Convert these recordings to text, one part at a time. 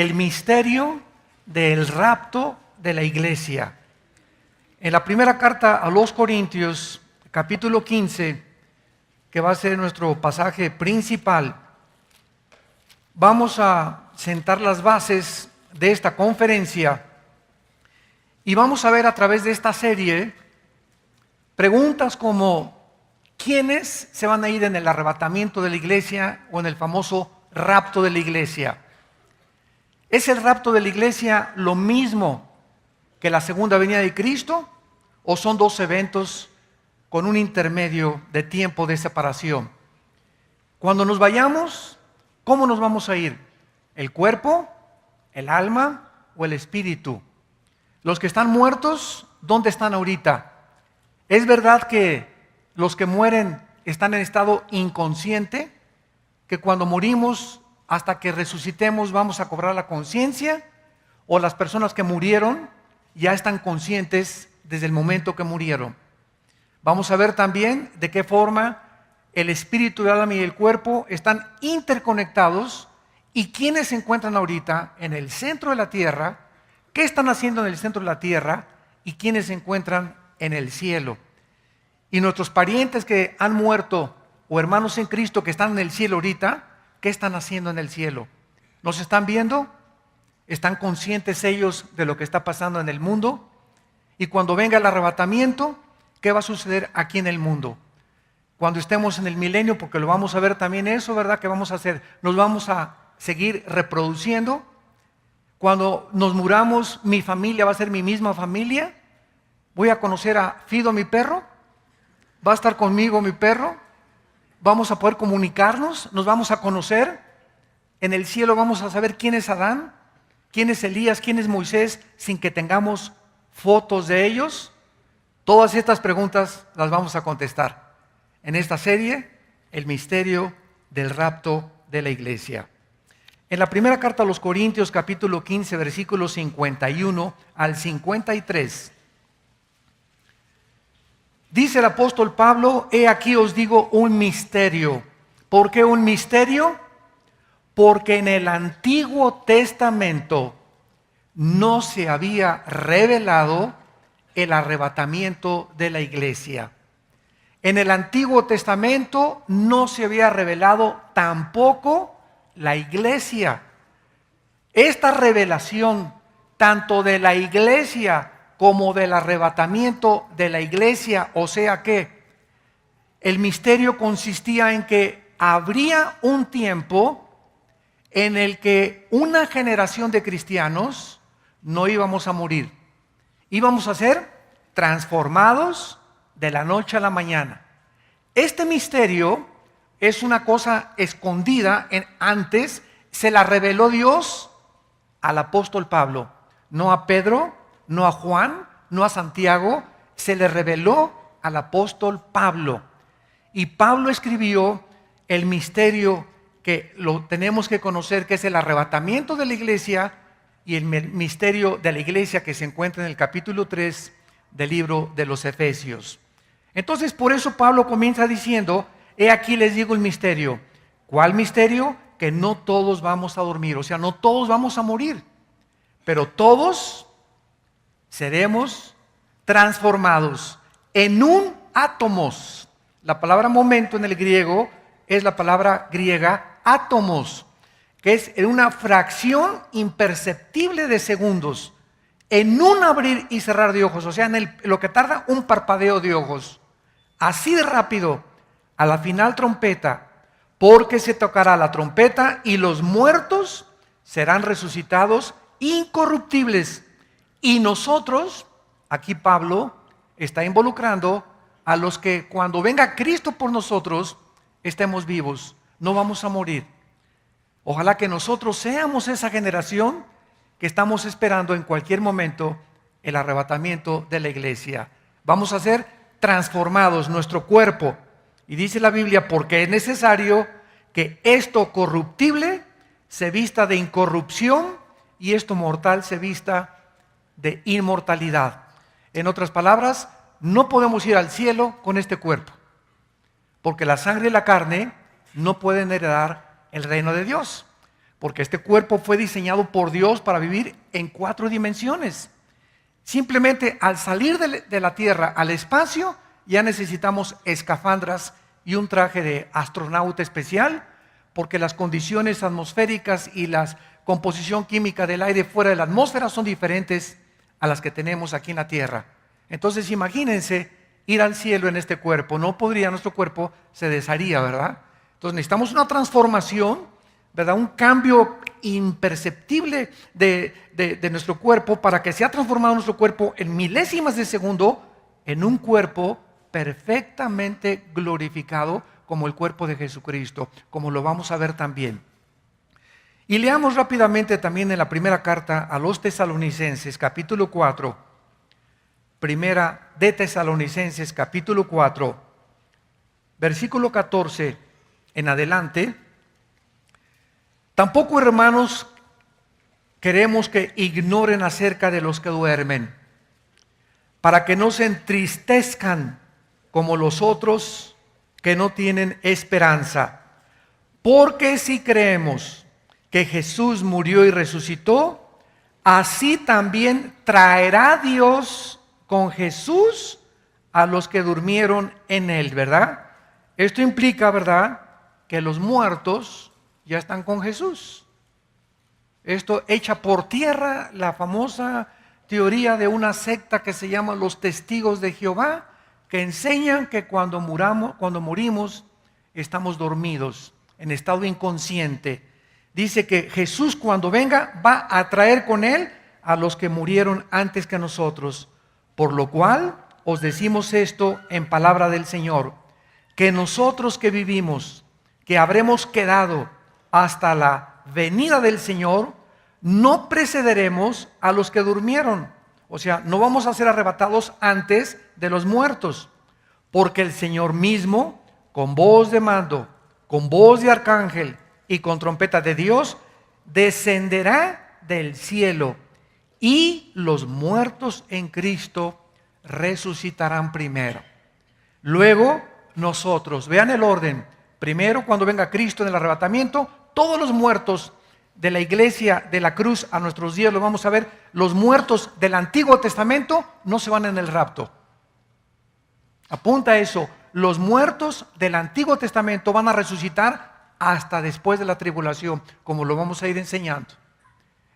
el misterio del rapto de la iglesia. En la primera carta a los Corintios, capítulo 15, que va a ser nuestro pasaje principal, vamos a sentar las bases de esta conferencia y vamos a ver a través de esta serie preguntas como: ¿quiénes se van a ir en el arrebatamiento de la iglesia o en el famoso rapto de la iglesia? ¿Es el rapto de la iglesia lo mismo que la segunda venida de Cristo o son dos eventos con un intermedio de tiempo de separación? Cuando nos vayamos, ¿cómo nos vamos a ir? ¿El cuerpo, el alma o el espíritu? Los que están muertos, ¿dónde están ahorita? ¿Es verdad que los que mueren están en estado inconsciente? ¿Que cuando morimos, hasta que resucitemos, vamos a cobrar la conciencia? ¿O las personas que murieron ya están conscientes desde el momento que murieron? Vamos a ver también de qué forma el espíritu, el alma y el cuerpo están interconectados y quiénes se encuentran ahorita en el centro de la tierra, qué están haciendo en el centro de la tierra y quiénes se encuentran en el cielo. Y nuestros parientes que han muerto o hermanos en Cristo que están en el cielo ahorita, ¿qué están haciendo en el cielo? ¿Nos están viendo? ¿Están conscientes ellos de lo que está pasando en el mundo? Y cuando venga el arrebatamiento, ¿qué va a suceder aquí en el mundo? Cuando estemos en el milenio, porque lo vamos a ver también eso, ¿verdad? ¿Qué vamos a hacer? Nos vamos a seguir reproduciendo. Cuando nos muramos, mi familia va a ser mi misma familia. Voy a conocer a Fido, mi perro. Va a estar conmigo mi perro. Vamos a poder comunicarnos, nos vamos a conocer. En el cielo vamos a saber quién es Adán, quién es Elías, quién es Moisés, sin que tengamos fotos de ellos. Todas estas preguntas las vamos a contestar en esta serie, el misterio del rapto de la iglesia. En la primera carta a los Corintios, capítulo 15, versículos 51 al 53, dice el apóstol Pablo: he aquí os digo un misterio. ¿Por qué un misterio? Porque en el Antiguo Testamento no se había revelado el arrebatamiento de la iglesia. En el Antiguo Testamento no se había revelado tampoco la iglesia. Esta revelación, tanto de la iglesia como del arrebatamiento de la iglesia, o sea que el misterio consistía en que habría un tiempo en el que una generación de cristianos no íbamos a morir. Íbamos a ser transformados de la noche a la mañana. Este misterio es una cosa escondida antes, se la reveló Dios al apóstol Pablo, no a Pedro, no a Juan, no a Santiago, se le reveló al apóstol Pablo. Y Pablo escribió el misterio que lo tenemos que conocer, que es el arrebatamiento de la iglesia, y el misterio de la iglesia que se encuentra en el capítulo 3 del libro de los Efesios. Entonces, por eso Pablo comienza diciendo: he aquí les digo el misterio. ¿Cuál misterio? Que no todos vamos a dormir, o sea, no todos vamos a morir, pero todos seremos transformados en un átomos. La palabra momento en el griego es la palabra griega átomos, que es en una fracción imperceptible de segundos, en un abrir y cerrar de ojos, o sea, en lo que tarda un parpadeo de ojos. Así de rápido, a la final trompeta, porque se tocará la trompeta y los muertos serán resucitados incorruptibles. Y nosotros, aquí Pablo está involucrando a los que cuando venga Cristo por nosotros estemos vivos, no vamos a morir. Ojalá que nosotros seamos esa generación que estamos esperando en cualquier momento el arrebatamiento de la iglesia. Vamos a ser transformados nuestro cuerpo. Y dice la Biblia: porque es necesario que esto corruptible se vista de incorrupción y esto mortal se vista de inmortalidad. En otras palabras, no podemos ir al cielo con este cuerpo, porque la sangre y la carne no pueden heredar el reino de Dios. porque este cuerpo fue diseñado por Dios para vivir en 4 dimensiones. Simplemente al salir de la Tierra al espacio, ya necesitamos escafandras y un traje de astronauta especial, porque las condiciones atmosféricas y la composición química del aire fuera de la atmósfera son diferentes a las que tenemos aquí en la Tierra. Entonces imagínense ir al cielo en este cuerpo. No podría, nuestro cuerpo se desharía, ¿verdad? Entonces necesitamos una transformación, ¿verdad? Un cambio imperceptible de nuestro cuerpo para que sea transformado nuestro cuerpo en milésimas de segundo en un cuerpo perfectamente glorificado como el cuerpo de Jesucristo, como lo vamos a ver también. Y leamos rápidamente también en la primera carta a los Tesalonicenses, capítulo 4, primera de Tesalonicenses, capítulo 4, versículo 14 en adelante. Tampoco, hermanos, queremos que ignoren acerca de los que duermen, para que no se entristezcan como los otros que no tienen esperanza. Porque si creemos que Jesús murió y resucitó, así también traerá Dios con Jesús a los que durmieron en él, ¿verdad? Esto implica, ¿verdad?, que los muertos ya están con Jesús. Esto echa por tierra la famosa teoría de una secta que se llama los Testigos de Jehová, que enseñan que cuando morimos estamos dormidos, en estado inconsciente. Dice que Jesús, cuando venga, va a traer con él a los que murieron antes que nosotros. Por lo cual os decimos esto en palabra del Señor, que nosotros que vivimos, que habremos quedado hasta la venida del Señor, no precederemos a los que durmieron. O sea, no vamos a ser arrebatados antes de los muertos, porque el Señor mismo, con voz de mando, con voz de arcángel y con trompeta de Dios, descenderá del cielo, y los muertos en Cristo resucitarán primero. Luego nosotros, vean el orden, primero cuando venga Cristo en el arrebatamiento, todos los muertos de la iglesia de la cruz a nuestros días, lo vamos a ver, los muertos del Antiguo Testamento no se van en el rapto. Apunta eso, los muertos del Antiguo Testamento van a resucitar hasta después de la tribulación, como lo vamos a ir enseñando.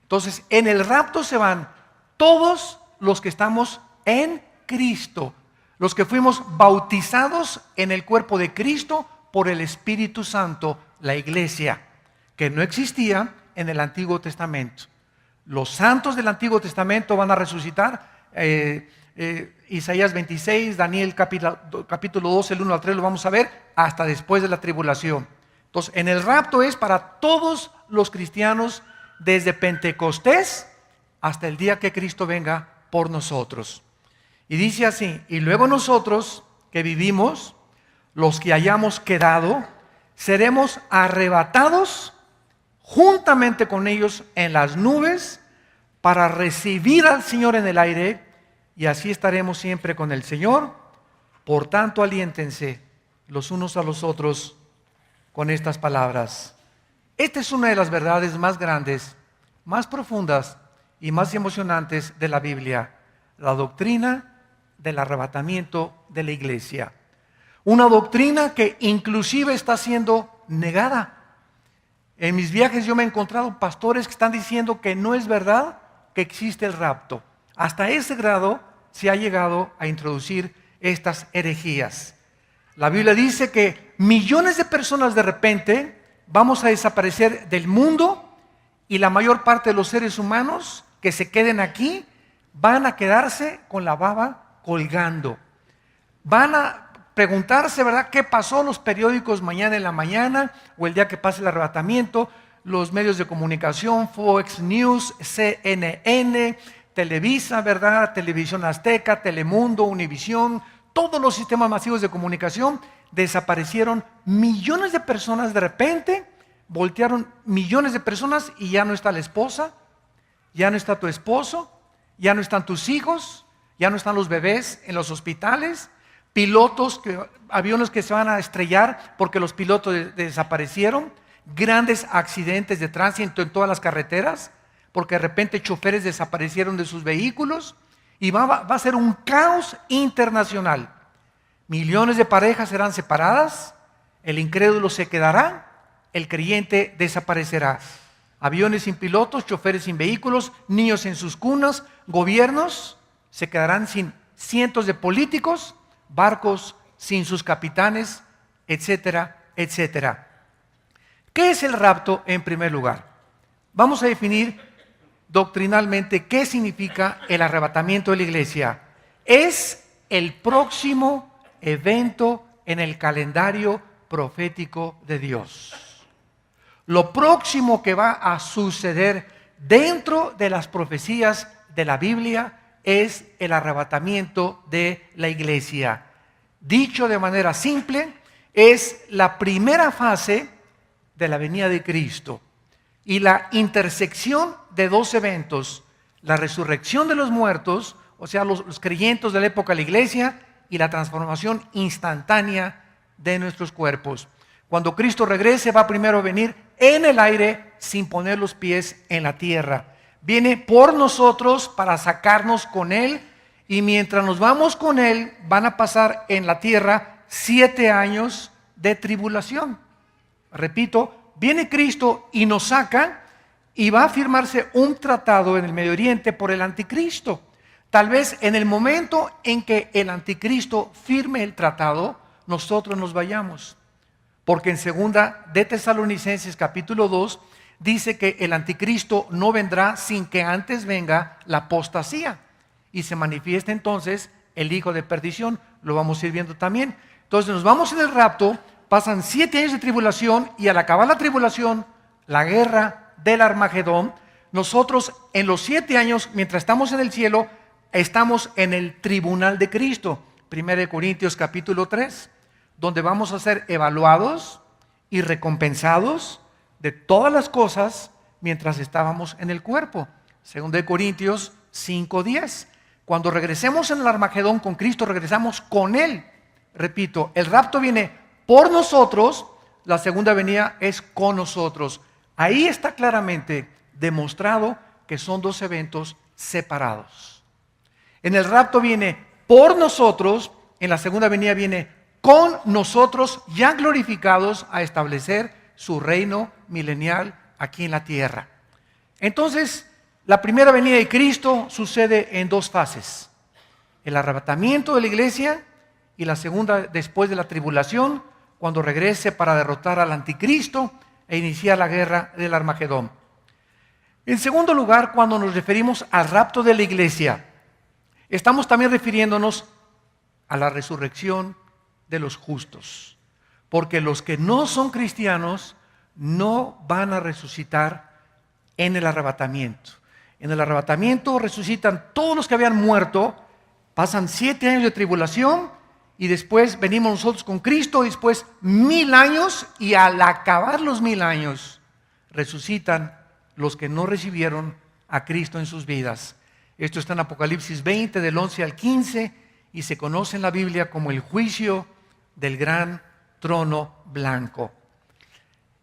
Entonces, en el rapto se van todos los que estamos en Cristo, los que fuimos bautizados en el cuerpo de Cristo por el Espíritu Santo, la iglesia, que no existía en el Antiguo Testamento. Los santos del Antiguo Testamento van a resucitar. Isaías 26, Daniel capítulo 12, el 1 al 3 lo vamos a ver hasta después de la tribulación. Entonces, en el rapto es para todos los cristianos desde Pentecostés hasta el día que Cristo venga por nosotros. Y dice así: y luego nosotros que vivimos, los que hayamos quedado, seremos arrebatados juntamente con ellos en las nubes para recibir al Señor en el aire, y así estaremos siempre con el Señor. Por tanto, aliéntense los unos a los otros con estas palabras. Esta es una de las verdades más grandes, más profundas y más emocionantes de la Biblia, la doctrina del arrebatamiento de la iglesia. Una doctrina que inclusive está siendo negada. En mis viajes yo me he encontrado pastores que están diciendo que no es verdad que existe el rapto. Hasta ese grado se ha llegado a introducir estas herejías. La Biblia dice que millones de personas de repente vamos a desaparecer del mundo, y la mayor parte de los seres humanos que se queden aquí van a quedarse con la baba colgando. Van a preguntarse, ¿verdad?, qué pasó. Los periódicos mañana en la mañana o el día que pase el arrebatamiento, los medios de comunicación, Fox News, CNN, Televisa, ¿verdad?, Televisión Azteca, Telemundo, Univisión, todos los sistemas masivos de comunicación, desaparecieron millones de personas de repente, voltearon millones de personas y ya no está la esposa, ya no está tu esposo, ya no están tus hijos, ya no están los bebés en los hospitales, aviones que se van a estrellar porque los pilotos desaparecieron, grandes accidentes de tránsito en todas las carreteras, porque de repente choferes desaparecieron de sus vehículos, y va a ser un caos internacional. Millones de parejas serán separadas, el incrédulo se quedará, el creyente desaparecerá. Aviones sin pilotos, choferes sin vehículos, niños en sus cunas, gobiernos se quedarán sin cientos de políticos, barcos sin sus capitanes, etcétera, etcétera. ¿Qué es el rapto en primer lugar? Vamos a definir doctrinalmente qué significa el arrebatamiento de la iglesia. Es el próximo evento en el calendario profético de Dios. Lo próximo que va a suceder dentro de las profecías de la Biblia es el arrebatamiento de la iglesia. Dicho de manera simple, es la primera fase de la venida de Cristo y la intersección de dos eventos: la resurrección de los muertos, o sea, los creyentes de la época de la iglesia, y la transformación instantánea de nuestros cuerpos. Cuando Cristo regrese, va primero a venir en el aire sin poner los pies en la tierra. Viene por nosotros para sacarnos con Él, y mientras nos vamos con Él, van a pasar en la tierra 7 años de tribulación. Repito, viene Cristo y nos saca, y va a firmarse un tratado en el Medio Oriente por el anticristo. Tal vez en el momento en que el anticristo firme el tratado, nosotros nos vayamos. Porque en segunda de Tesalonicenses capítulo 2 dice que el anticristo no vendrá sin que antes venga la apostasía y se manifiesta entonces el hijo de perdición. Lo vamos a ir viendo también. Entonces nos vamos en el rapto, pasan 7 años de tribulación, y al acabar la tribulación, la guerra del Armagedón, nosotros en los 7 años, mientras estamos en el cielo, estamos en el tribunal de Cristo. 1 Corintios capítulo 3, donde vamos a ser evaluados y recompensados de todas las cosas mientras estábamos en el cuerpo. 2 Corintios 5:10. Cuando regresemos en el Armagedón con Cristo, regresamos con Él. Repito, el rapto viene por nosotros, la segunda venida es con nosotros. Ahí está claramente demostrado que son dos eventos separados. En el rapto viene por nosotros, en la segunda venida viene con nosotros, ya glorificados, a establecer su reino milenial aquí en la tierra. Entonces, la primera venida de Cristo sucede en dos fases: el arrebatamiento de la iglesia, y la segunda después de la tribulación, cuando regrese para derrotar al anticristo e iniciar la guerra del Armagedón. En segundo lugar, cuando nos referimos al rapto de la iglesia, estamos también refiriéndonos a la resurrección de los justos, porque los que no son cristianos no van a resucitar en el arrebatamiento. En el arrebatamiento resucitan todos los que habían muerto, pasan 7 años de tribulación, y después venimos nosotros con Cristo, después 1000 años, y al acabar los 1000 años resucitan los que no recibieron a Cristo en sus vidas. Esto está en Apocalipsis 20 del 11 al 15, y se conoce en la Biblia como el juicio del gran trono blanco.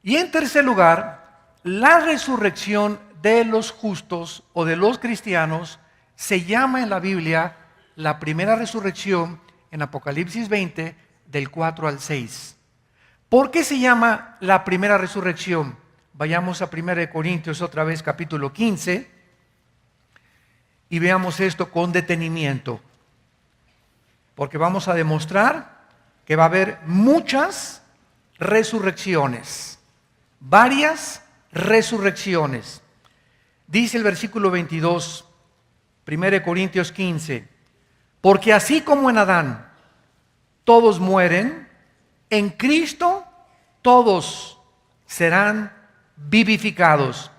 Y en tercer lugar, la resurrección de los justos o de los cristianos se llama en la Biblia la primera resurrección, en Apocalipsis 20 del 4 al 6. ¿Por qué se llama la primera resurrección? Vayamos a 1 Corintios otra vez, capítulo 15, y veamos esto con detenimiento, porque vamos a demostrar que va a haber muchas resurrecciones, varias resurrecciones. Dice el versículo 22, 1 Corintios 15, porque así como en Adán todos mueren, en Cristo todos serán vivificados,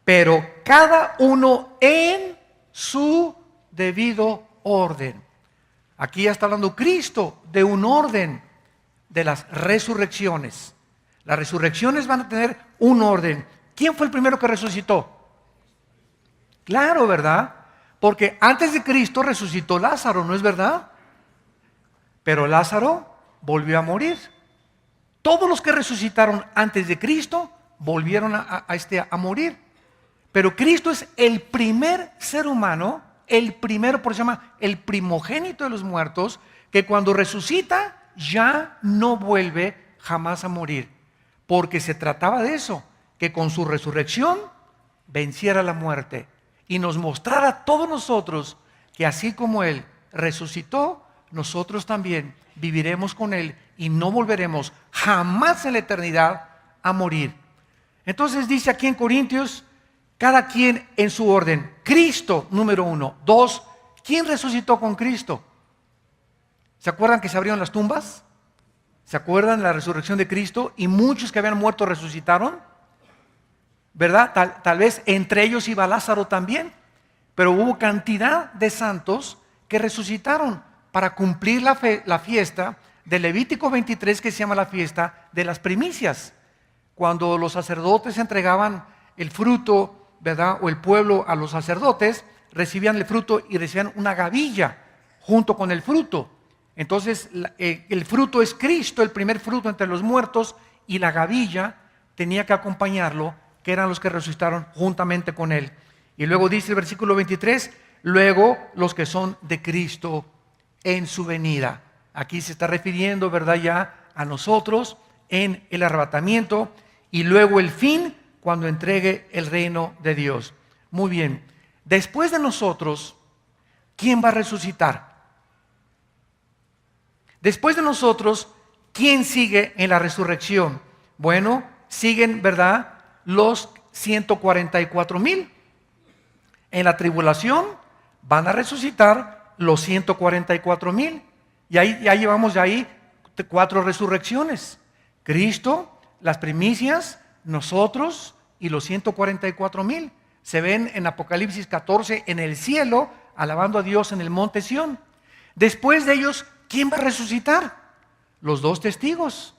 pero cada uno en su debido orden. Aquí ya está hablando Cristo de un orden de las resurrecciones. Las resurrecciones van a tener un orden. ¿Quién fue el primero que resucitó? Claro, ¿verdad? Porque antes de Cristo resucitó Lázaro, ¿no es verdad? Pero Lázaro volvió a morir. Todos los que resucitaron antes de Cristo volvieron a morir. Pero Cristo es el primer ser humano, el primero, por eso se llama el primogénito de los muertos, que cuando resucita ya no vuelve jamás a morir. Porque se trataba de eso, que con su resurrección venciera la muerte y nos mostrara a todos nosotros que así como Él resucitó, nosotros también viviremos con Él y no volveremos jamás en la eternidad a morir. Entonces dice aquí en Corintios, cada quien en su orden. Cristo, número 1. 2, ¿quién resucitó con Cristo? ¿Se acuerdan que se abrieron las tumbas? ¿Se acuerdan de la resurrección de Cristo? Y muchos que habían muerto resucitaron, ¿verdad? Tal vez entre ellos iba Lázaro también, pero hubo cantidad de santos que resucitaron para cumplir la fiesta de Levítico 23, que se llama la fiesta de las primicias, cuando los sacerdotes entregaban el fruto, ¿verdad? O el pueblo a los sacerdotes, recibían el fruto y recibían una gavilla junto con el fruto. Entonces el fruto es Cristo, el primer fruto entre los muertos, y la gavilla tenía que acompañarlo, que eran los que resucitaron juntamente con Él. Y luego dice el versículo 23, luego los que son de Cristo en su venida. Aquí se está refiriendo, ¿verdad?, ya a nosotros en el arrebatamiento, y luego el fin, cuando entregue el reino de Dios. Muy bien, después de nosotros, ¿quién va a resucitar? Después de nosotros, ¿quién sigue en la resurrección? Bueno, siguen, ¿verdad?, los 144,000. En la tribulación van a resucitar los 144,000. Y ahí ya llevamos 4 resurrecciones. Cristo, las primicias, nosotros y los 144,000. Se ven en Apocalipsis 14 en el cielo, alabando a Dios en el monte Sión. Después de ellos, ¿quién va a resucitar? Los 2 testigos.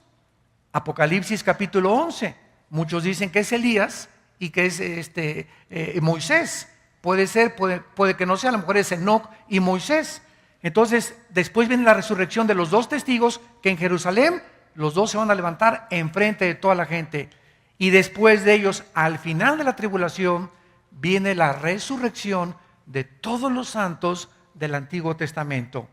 Apocalipsis capítulo 11. Muchos dicen que es Elías y que es Moisés. Puede ser, puede que no sea, a lo mejor es Enoc y Moisés. Entonces, después viene la resurrección de los 2 testigos, que en Jerusalén los 2 se van a levantar enfrente de toda la gente. Y después de ellos, al final de la tribulación, viene la resurrección de todos los santos del Antiguo Testamento.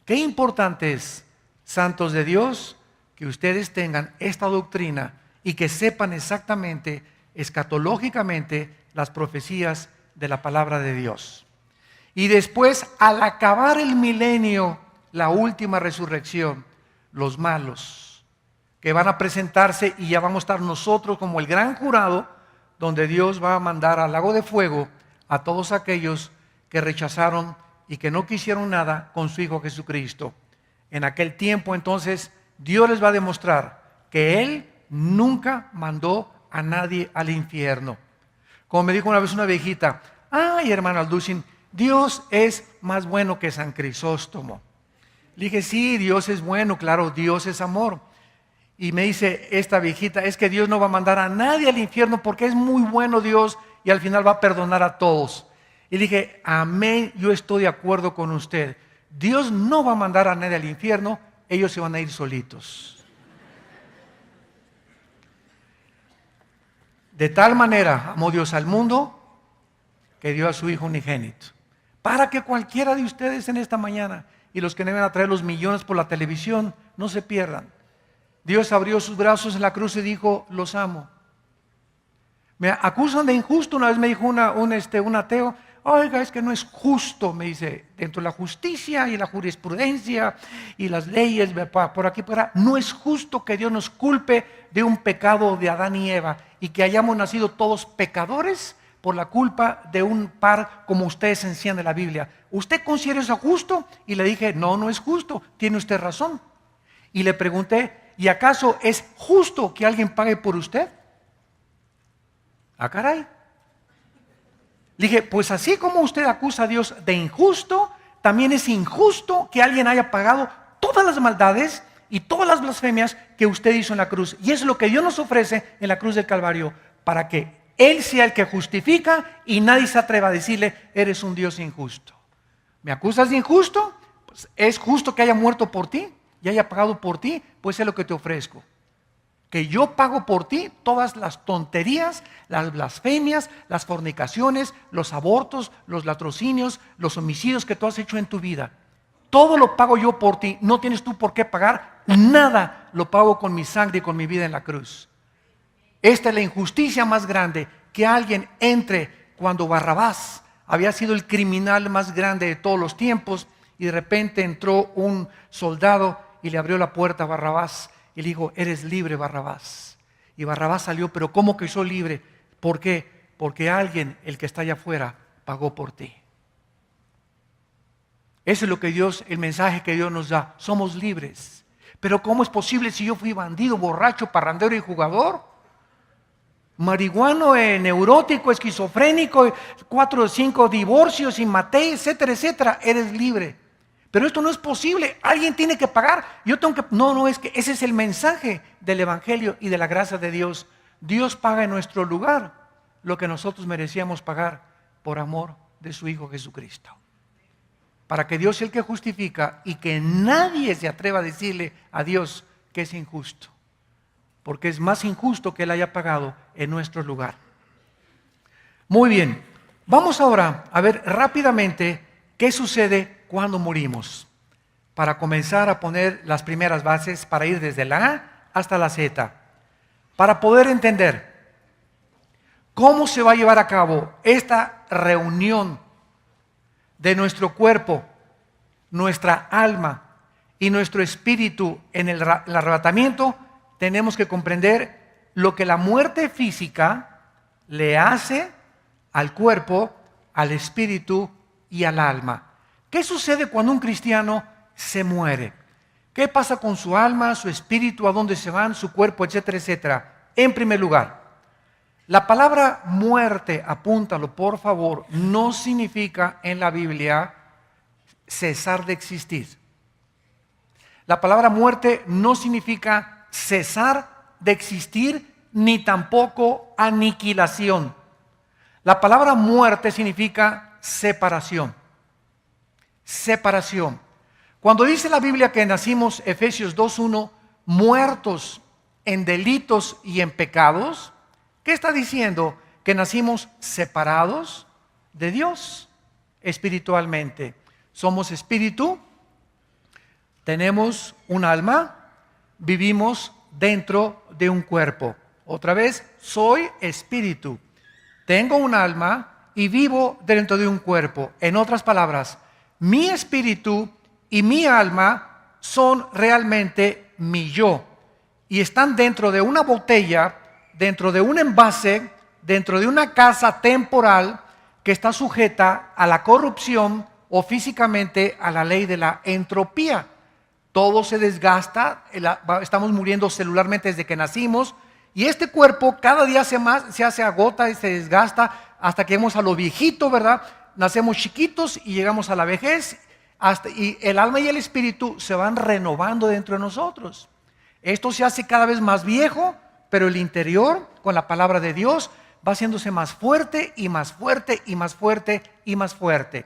Qué importante es, santos de Dios, que ustedes tengan esta doctrina y que sepan exactamente, escatológicamente, las profecías de la palabra de Dios. Y después, al acabar el milenio, la última resurrección, los malos, que van a presentarse, y ya vamos a estar nosotros como el gran jurado, donde Dios va a mandar al lago de fuego a todos aquellos que rechazaron y que no quisieron nada con su Hijo Jesucristo. En aquel tiempo, entonces, Dios les va a demostrar que Él nunca mandó a nadie al infierno. Como me dijo una vez una viejita, ay, hermano Alducin, Dios es más bueno que San Crisóstomo. Le dije, sí, Dios es bueno, claro, Dios es amor. Y me dice esta viejita, es que Dios no va a mandar a nadie al infierno porque es muy bueno Dios y al final va a perdonar a todos. Y le dije, amén, yo estoy de acuerdo con usted. Dios no va a mandar a nadie al infierno, ellos se van a ir solitos. De tal manera amó Dios al mundo que dio a su Hijo unigénito, para que cualquiera de ustedes en esta mañana y los que deben a traer los millones por la televisión no se pierdan. Dios abrió sus brazos en la cruz y dijo, los amo. Me acusan de injusto. Una vez me dijo un ateo, oiga, es que no es justo, me dice, dentro de la justicia y la jurisprudencia y las leyes por aquí por allá, no es justo que Dios nos culpe de un pecado de Adán y Eva y que hayamos nacido todos pecadores por la culpa de un par como ustedes enseñan de la Biblia. ¿Usted considera eso justo? Y le dije, no, no es justo, tiene usted razón. Y le pregunté, ¿y acaso es justo que alguien pague por usted? Ah, caray. Le dije, pues así como usted acusa a Dios de injusto, también es injusto que alguien haya pagado todas las maldades y todas las blasfemias que usted hizo en la cruz. Y eso es lo que Dios nos ofrece en la cruz del Calvario, para que Él sea el que justifica y nadie se atreva a decirle, eres un Dios injusto. ¿Me acusas de injusto? Pues es justo que haya muerto por ti y haya pagado por ti, pues es lo que te ofrezco. que yo pago por ti todas las tonterías, las blasfemias, las fornicaciones, los abortos, los latrocinios, los homicidios que tú has hecho en tu vida. Todo lo pago yo por ti, no tienes tú por qué pagar nada, lo pago con mi sangre y con mi vida en la cruz. Esta es la injusticia más grande, que alguien entre cuando Barrabás había sido el criminal más grande de todos los tiempos, y de repente entró un soldado y le abrió la puerta a Barrabás y le dijo: eres libre, Barrabás. Y Barrabás salió: pero ¿cómo que soy libre? ¿Por qué? Porque alguien, el que está allá afuera, pagó por ti. Eso es lo que Dios, el mensaje que Dios nos da. Somos libres. Pero ¿cómo es posible si yo fui bandido, borracho, parrandero y jugador? Marihuano, neurótico, esquizofrénico, 4 o 5 divorcios y maté, etcétera, etcétera. Eres libre. Pero esto no es posible, alguien tiene que pagar. Yo tengo que... No, es que ese es el mensaje del Evangelio y de la gracia de Dios. Dios paga en nuestro lugar lo que nosotros merecíamos pagar por amor de su Hijo Jesucristo. Para que Dios sea el que justifica y que nadie se atreva a decirle a Dios que es injusto. Porque es más injusto que Él haya pagado en nuestro lugar. Muy bien, vamos ahora a ver rápidamente qué sucede cuando morimos, para comenzar a poner las primeras bases, para ir desde la A hasta la Z, para poder entender cómo se va a llevar a cabo esta reunión de nuestro cuerpo, nuestra alma y nuestro espíritu en el arrebatamiento. Tenemos que comprender lo que la muerte física le hace al cuerpo, al espíritu y al alma. ¿Qué sucede cuando un cristiano se muere? ¿Qué pasa con su alma, su espíritu, a dónde se van, su cuerpo, etcétera, etcétera? En primer lugar, la palabra muerte, apúntalo por favor, no significa en la Biblia cesar de existir. La palabra muerte no significa cesar de existir, ni tampoco aniquilación. La palabra muerte significa separación. Separación. Cuando dice la Biblia que nacimos, Efesios 2:1, muertos en delitos y en pecados, ¿qué está diciendo? Que nacimos separados de Dios espiritualmente. Somos espíritu, tenemos un alma, vivimos dentro de un cuerpo. Otra vez, soy espíritu, tengo un alma y vivo dentro de un cuerpo. En otras palabras, mi espíritu y mi alma son realmente mi yo y están dentro de una botella, dentro de un envase, dentro de una casa temporal que está sujeta a la corrupción o físicamente a la ley de la entropía. Todo se desgasta, estamos muriendo celularmente desde que nacimos y este cuerpo cada día se hace agota y se desgasta hasta que llegamos a lo viejito, ¿verdad? Nacemos chiquitos y llegamos a la vejez y el alma y el espíritu se van renovando dentro de nosotros. Esto se hace cada vez más viejo, pero el interior, con la palabra de Dios, va haciéndose más fuerte y más fuerte y más fuerte y más fuerte.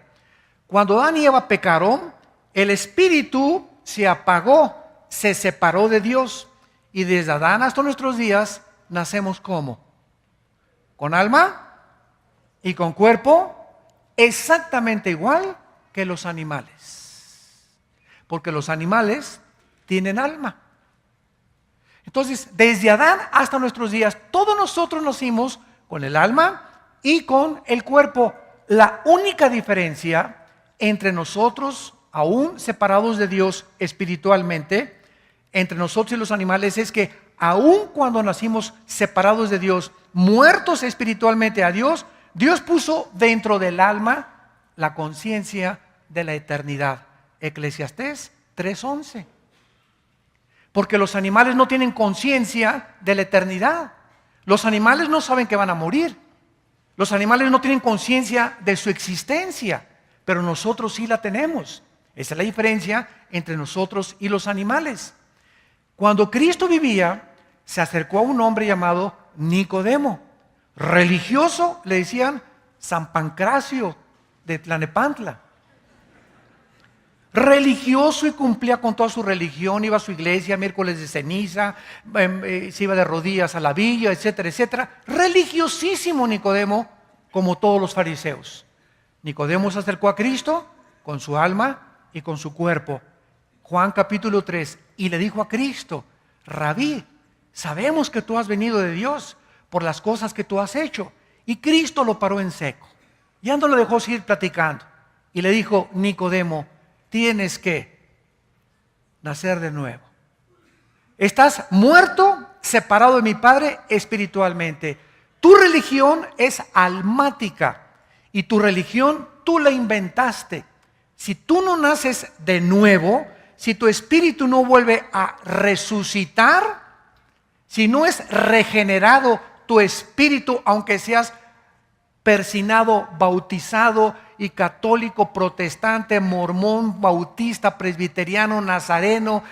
Cuando Adán y Eva pecaron, el espíritu se apagó, se separó de Dios. Y desde Adán hasta nuestros días nacemos ¿cómo? Con alma y con cuerpo exactamente igual que los animales. Porque los animales tienen alma. Entonces, desde Adán hasta nuestros días, todos nosotros nacimos con el alma y con el cuerpo. La única diferencia entre nosotros, aún separados de Dios espiritualmente, entre nosotros y los animales, es que aún cuando nacimos separados de Dios, muertos espiritualmente a Dios, Dios puso dentro del alma la conciencia de la eternidad. Eclesiastés 3:11. Porque los animales no tienen conciencia de la eternidad. Los animales no saben que van a morir. Los animales no tienen conciencia de su existencia, pero nosotros sí la tenemos. Esa es la diferencia entre nosotros y los animales. Cuando Cristo vivía, se acercó a un hombre llamado Nicodemo. Religioso, le decían San Pancracio de Tlanepantla. religioso y cumplía con toda su religión, iba a su iglesia miércoles de ceniza, se iba de rodillas a la villa, etcétera, etcétera. Religiosísimo Nicodemo, como todos los fariseos. Nicodemo se acercó a Cristo con su alma y con su cuerpo. Juan capítulo 3, y le dijo a Cristo: Rabí, sabemos que tú has venido de Dios por las cosas que tú has hecho. Y Cristo lo paró en seco. Ya no lo dejó seguir platicando. Y le dijo: Nicodemo, tienes que nacer de nuevo. Estás muerto, separado de mi Padre espiritualmente. Tu religión es almática y tu religión tú la inventaste. Si tú no naces de nuevo, si tu espíritu no vuelve a resucitar, si no es regenerado tu espíritu, aunque seas persinado, bautizado y católico, protestante, mormón, bautista, presbiteriano, nazareno,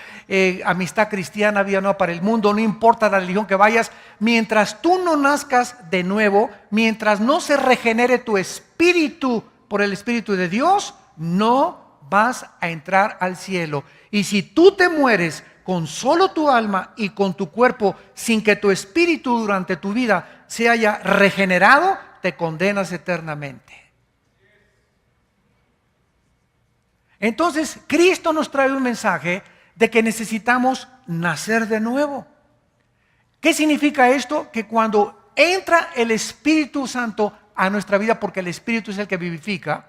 amistad cristiana, vida nueva para el mundo, no importa la religión que vayas, mientras tú no nazcas de nuevo, mientras no se regenere tu espíritu por el Espíritu de Dios, no vas a entrar al cielo. Y si tú te mueres con solo tu alma y con tu cuerpo, sin que tu espíritu durante tu vida se haya regenerado, te condenas eternamente. Entonces, Cristo nos trae un mensaje de que necesitamos nacer de nuevo. ¿Qué significa esto? Que cuando entra el Espíritu Santo a nuestra vida, porque el Espíritu es el que vivifica,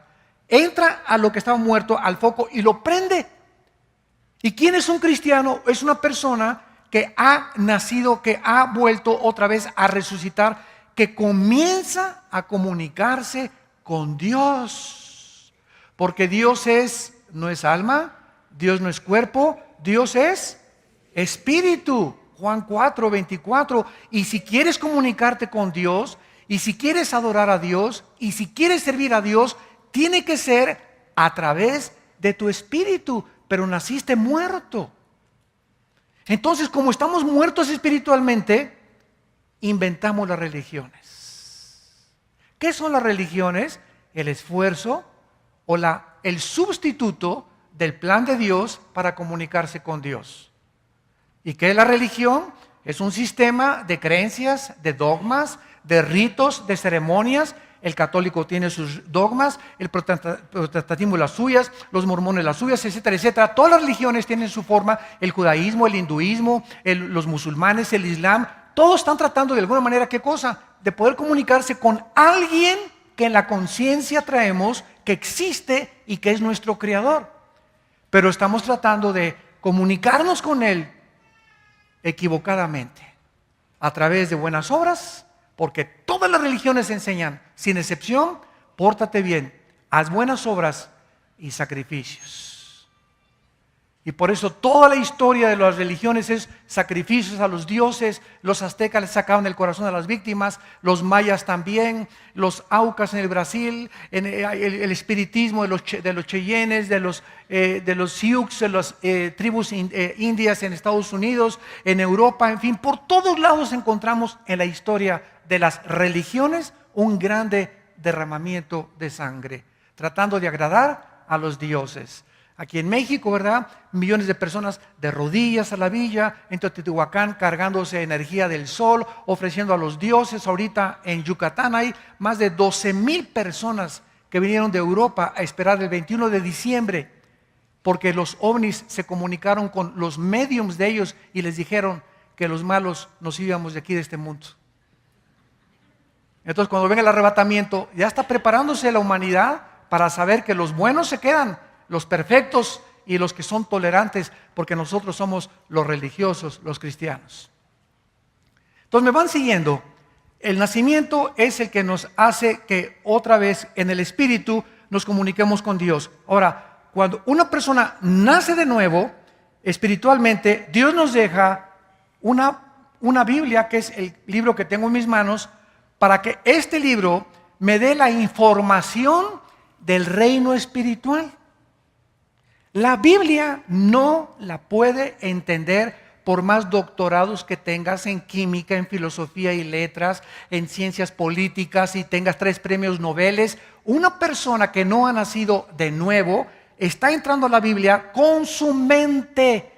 entra a lo que estaba muerto, al foco, y lo prende. ¿Y quién es un cristiano? Es una persona que ha nacido, que ha vuelto otra vez a resucitar, que comienza a comunicarse con Dios. Porque Dios no es alma, Dios no es cuerpo, Dios es espíritu. Juan 4, 24. Y si quieres comunicarte con Dios, y si quieres adorar a Dios, y si quieres servir a Dios, tiene que ser a través de tu espíritu. Pero naciste muerto. Entonces, como estamos muertos espiritualmente, inventamos las religiones. ¿Qué son las religiones? El esfuerzo o el sustituto del plan de Dios para comunicarse con Dios. ¿Y qué es la religión? Es un sistema de creencias, de dogmas, de ritos, de ceremonias. El católico tiene sus dogmas, el protestantismo las suyas, los mormones las suyas, etcétera, etcétera. Todas las religiones tienen su forma, el judaísmo, el hinduismo, los musulmanes, el islam. Todos están tratando de alguna manera, ¿qué cosa? De poder comunicarse con alguien que en la conciencia traemos, que existe y que es nuestro creador. Pero estamos tratando de comunicarnos con Él equivocadamente, a través de buenas obras, porque todas las religiones enseñan, sin excepción, pórtate bien, haz buenas obras y sacrificios. Y por eso toda la historia de las religiones es sacrificios a los dioses. Los aztecas les sacaban el corazón a las víctimas, los mayas también, los aucas en el Brasil, el espiritismo de los cheyennes, de los sioux, de las tribus indias en Estados Unidos, en Europa, en fin, por todos lados encontramos en la historia de las religiones un grande derramamiento de sangre, tratando de agradar a los dioses. Aquí en México, ¿verdad? Millones de personas de rodillas a la villa, en Teotihuacán cargándose energía del sol, ofreciendo a los dioses. Ahorita en Yucatán hay más de 12,000 personas que vinieron de Europa a esperar el 21 de diciembre, porque los ovnis se comunicaron con los mediums de ellos y les dijeron que los malos nos íbamos de aquí, de este mundo. Entonces, cuando venga el arrebatamiento, ya está preparándose la humanidad para saber que los buenos se quedan, los perfectos y los que son tolerantes, porque nosotros somos los religiosos, los cristianos. Entonces, me van siguiendo. El nacimiento es el que nos hace que otra vez en el espíritu nos comuniquemos con Dios. Ahora, cuando una persona nace de nuevo, espiritualmente, Dios nos deja una Biblia, que es el libro que tengo en mis manos, para que este libro me dé la información del reino espiritual. La Biblia no la puede entender por más doctorados que tengas en química, en filosofía y letras, en ciencias políticas y tengas 3 premios Nobel. Una persona que no ha nacido de nuevo está entrando a la Biblia con su mente.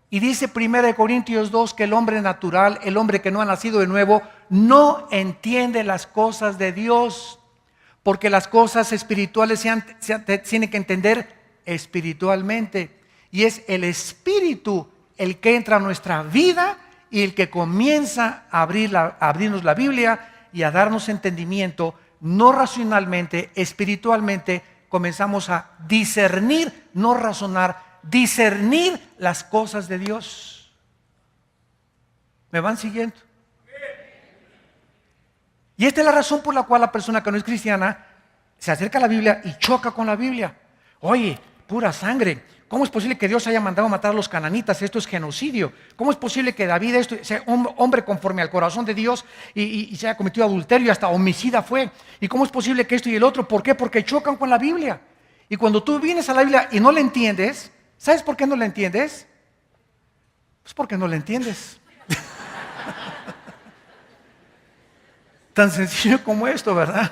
Y dice 1 Corintios 2 que el hombre natural, el hombre que no ha nacido de nuevo, no entiende las cosas de Dios. Porque las cosas espirituales se tienen que entender espiritualmente. Y es el Espíritu el que entra a nuestra vida y el que comienza a abrirnos la Biblia y a darnos entendimiento, no racionalmente, espiritualmente. Comenzamos a discernir, no razonar, discernir las cosas de Dios. ¿Me van siguiendo? Y esta es la razón por la cual la persona que no es cristiana se acerca a la Biblia y choca con la Biblia. Oye, pura sangre. ¿Cómo es posible que Dios haya mandado a matar a los cananitas? Esto es genocidio. ¿Cómo es posible que David sea hombre conforme al corazón de Dios y se haya cometido adulterio y hasta homicida fue? ¿Y cómo es posible que esto y el otro? ¿Por qué? Porque chocan con la Biblia. Y cuando tú vienes a la Biblia y no la entiendes, ¿sabes por qué no la entiendes? Pues porque no la entiendes. Tan sencillo como esto, ¿verdad?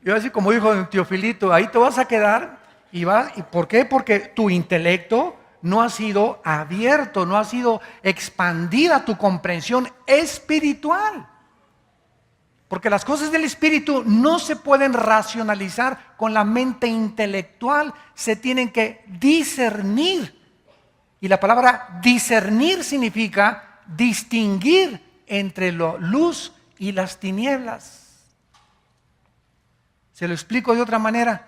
Yo así como dijo Teofilito, ahí te vas a quedar ¿y por qué? Porque tu intelecto no ha sido abierto, no ha sido expandida tu comprensión espiritual. Porque las cosas del espíritu no se pueden racionalizar con la mente intelectual, se tienen que discernir. Y la palabra discernir significa distinguir entre la luz y las tinieblas. Se lo explico de otra manera.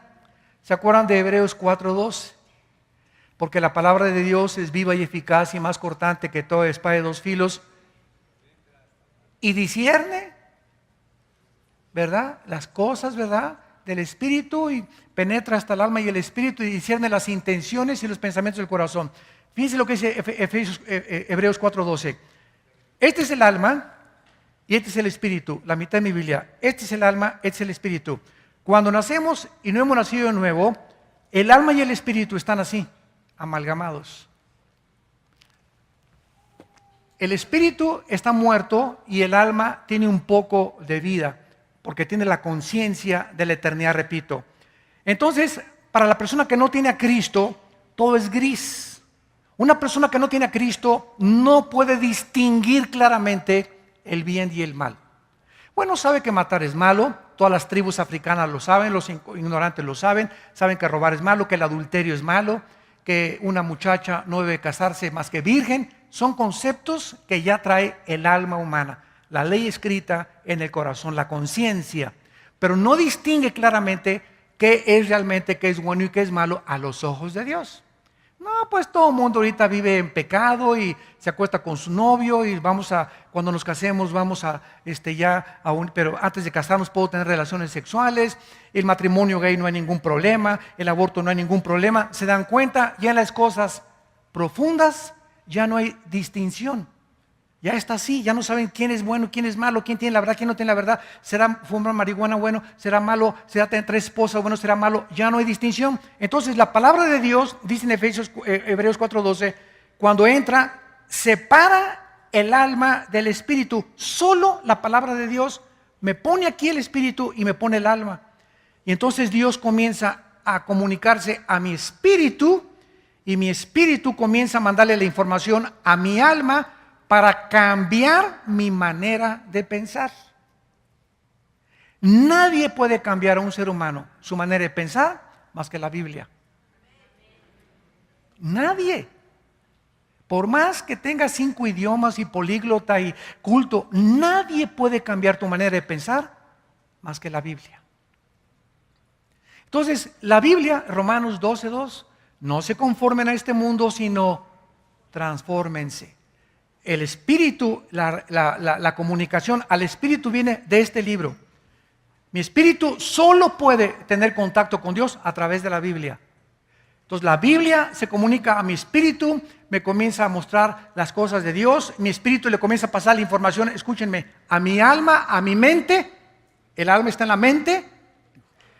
¿Se acuerdan de Hebreos 4:12? Porque la palabra de Dios es viva y eficaz y más cortante que toda espada de dos filos y discierne, ¿verdad? Las cosas, ¿verdad? Del espíritu y penetra hasta el alma y el espíritu y discierne las intenciones y los pensamientos del corazón. Fíjense lo que dice Hebreos 4:12. Este es el alma y este es el espíritu, la mitad de mi Biblia. Este es el alma, este es el espíritu. Cuando nacemos y no hemos nacido de nuevo, el alma y el espíritu están así, amalgamados. El espíritu está muerto y el alma tiene un poco de vida, porque tiene la conciencia de la eternidad, repito. Entonces, para la persona que no tiene a Cristo, todo es gris. Una persona que no tiene a Cristo no puede distinguir claramente el bien y el mal. Bueno, sabe que matar es malo, todas las tribus africanas lo saben, los ignorantes lo saben que robar es malo, que el adulterio es malo, que una muchacha no debe casarse más que virgen. Son conceptos que ya trae el alma humana, la ley escrita en el corazón, la conciencia, pero no distingue claramente qué es realmente, qué es bueno y qué es malo a los ojos de Dios. No, pues todo el mundo ahorita vive en pecado y se acuesta con su novio y cuando nos casemos vamos pero antes de casarnos puedo tener relaciones sexuales, el matrimonio gay no hay ningún problema, el aborto no hay ningún problema. ¿Se dan cuenta? Ya en las cosas profundas ya no hay distinción. Ya está así, ya no saben quién es bueno, quién es malo, quién tiene la verdad, quién no tiene la verdad. ¿Será fumar marihuana bueno? ¿Será malo? ¿Será tener 3 esposas bueno? ¿Será malo? Ya no hay distinción. Entonces la palabra de Dios, dice en Hebreos 4:12, cuando entra, separa el alma del espíritu. Solo la palabra de Dios me pone aquí el espíritu y me pone el alma. Y entonces Dios comienza a comunicarse a mi espíritu y mi espíritu comienza a mandarle la información a mi alma para cambiar mi manera de pensar. Nadie puede cambiar a un ser humano su manera de pensar más que la Biblia. Nadie. Por más que tengas 5 idiomas y políglota y culto, nadie puede cambiar tu manera de pensar más que la Biblia. Entonces, la Biblia, Romanos 12:2, no se conformen a este mundo, sino transfórmense. El espíritu, la comunicación al espíritu viene de este libro. Mi espíritu solo puede tener contacto con Dios a través de la Biblia. Entonces la Biblia se comunica a mi espíritu, me comienza a mostrar las cosas de Dios, mi espíritu le comienza a pasar la información, escúchenme, a mi alma, a mi mente. El alma está en la mente.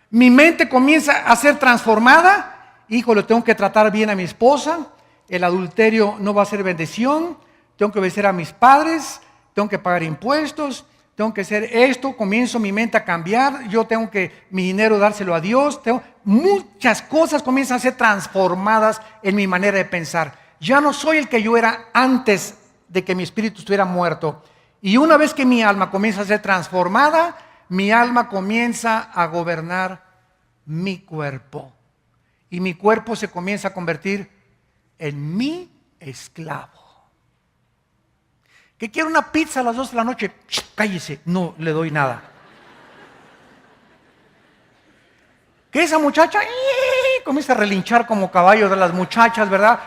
Mi mente comienza a ser transformada. Híjole, tengo que tratar bien a mi esposa. El adulterio no va a ser bendición. Tengo que obedecer a mis padres, tengo que pagar impuestos, tengo que hacer esto, comienzo mi mente a cambiar, yo tengo que mi dinero dárselo a Dios, muchas cosas comienzan a ser transformadas en mi manera de pensar. Ya no soy el que yo era antes de que mi espíritu estuviera muerto. Y una vez que mi alma comienza a ser transformada, mi alma comienza a gobernar mi cuerpo. Y mi cuerpo se comienza a convertir en mi esclavo. Que quiero una pizza a las 2 de la noche, cállese, no le doy nada. Que esa muchacha comienza a relinchar como caballo de las muchachas, ¿verdad?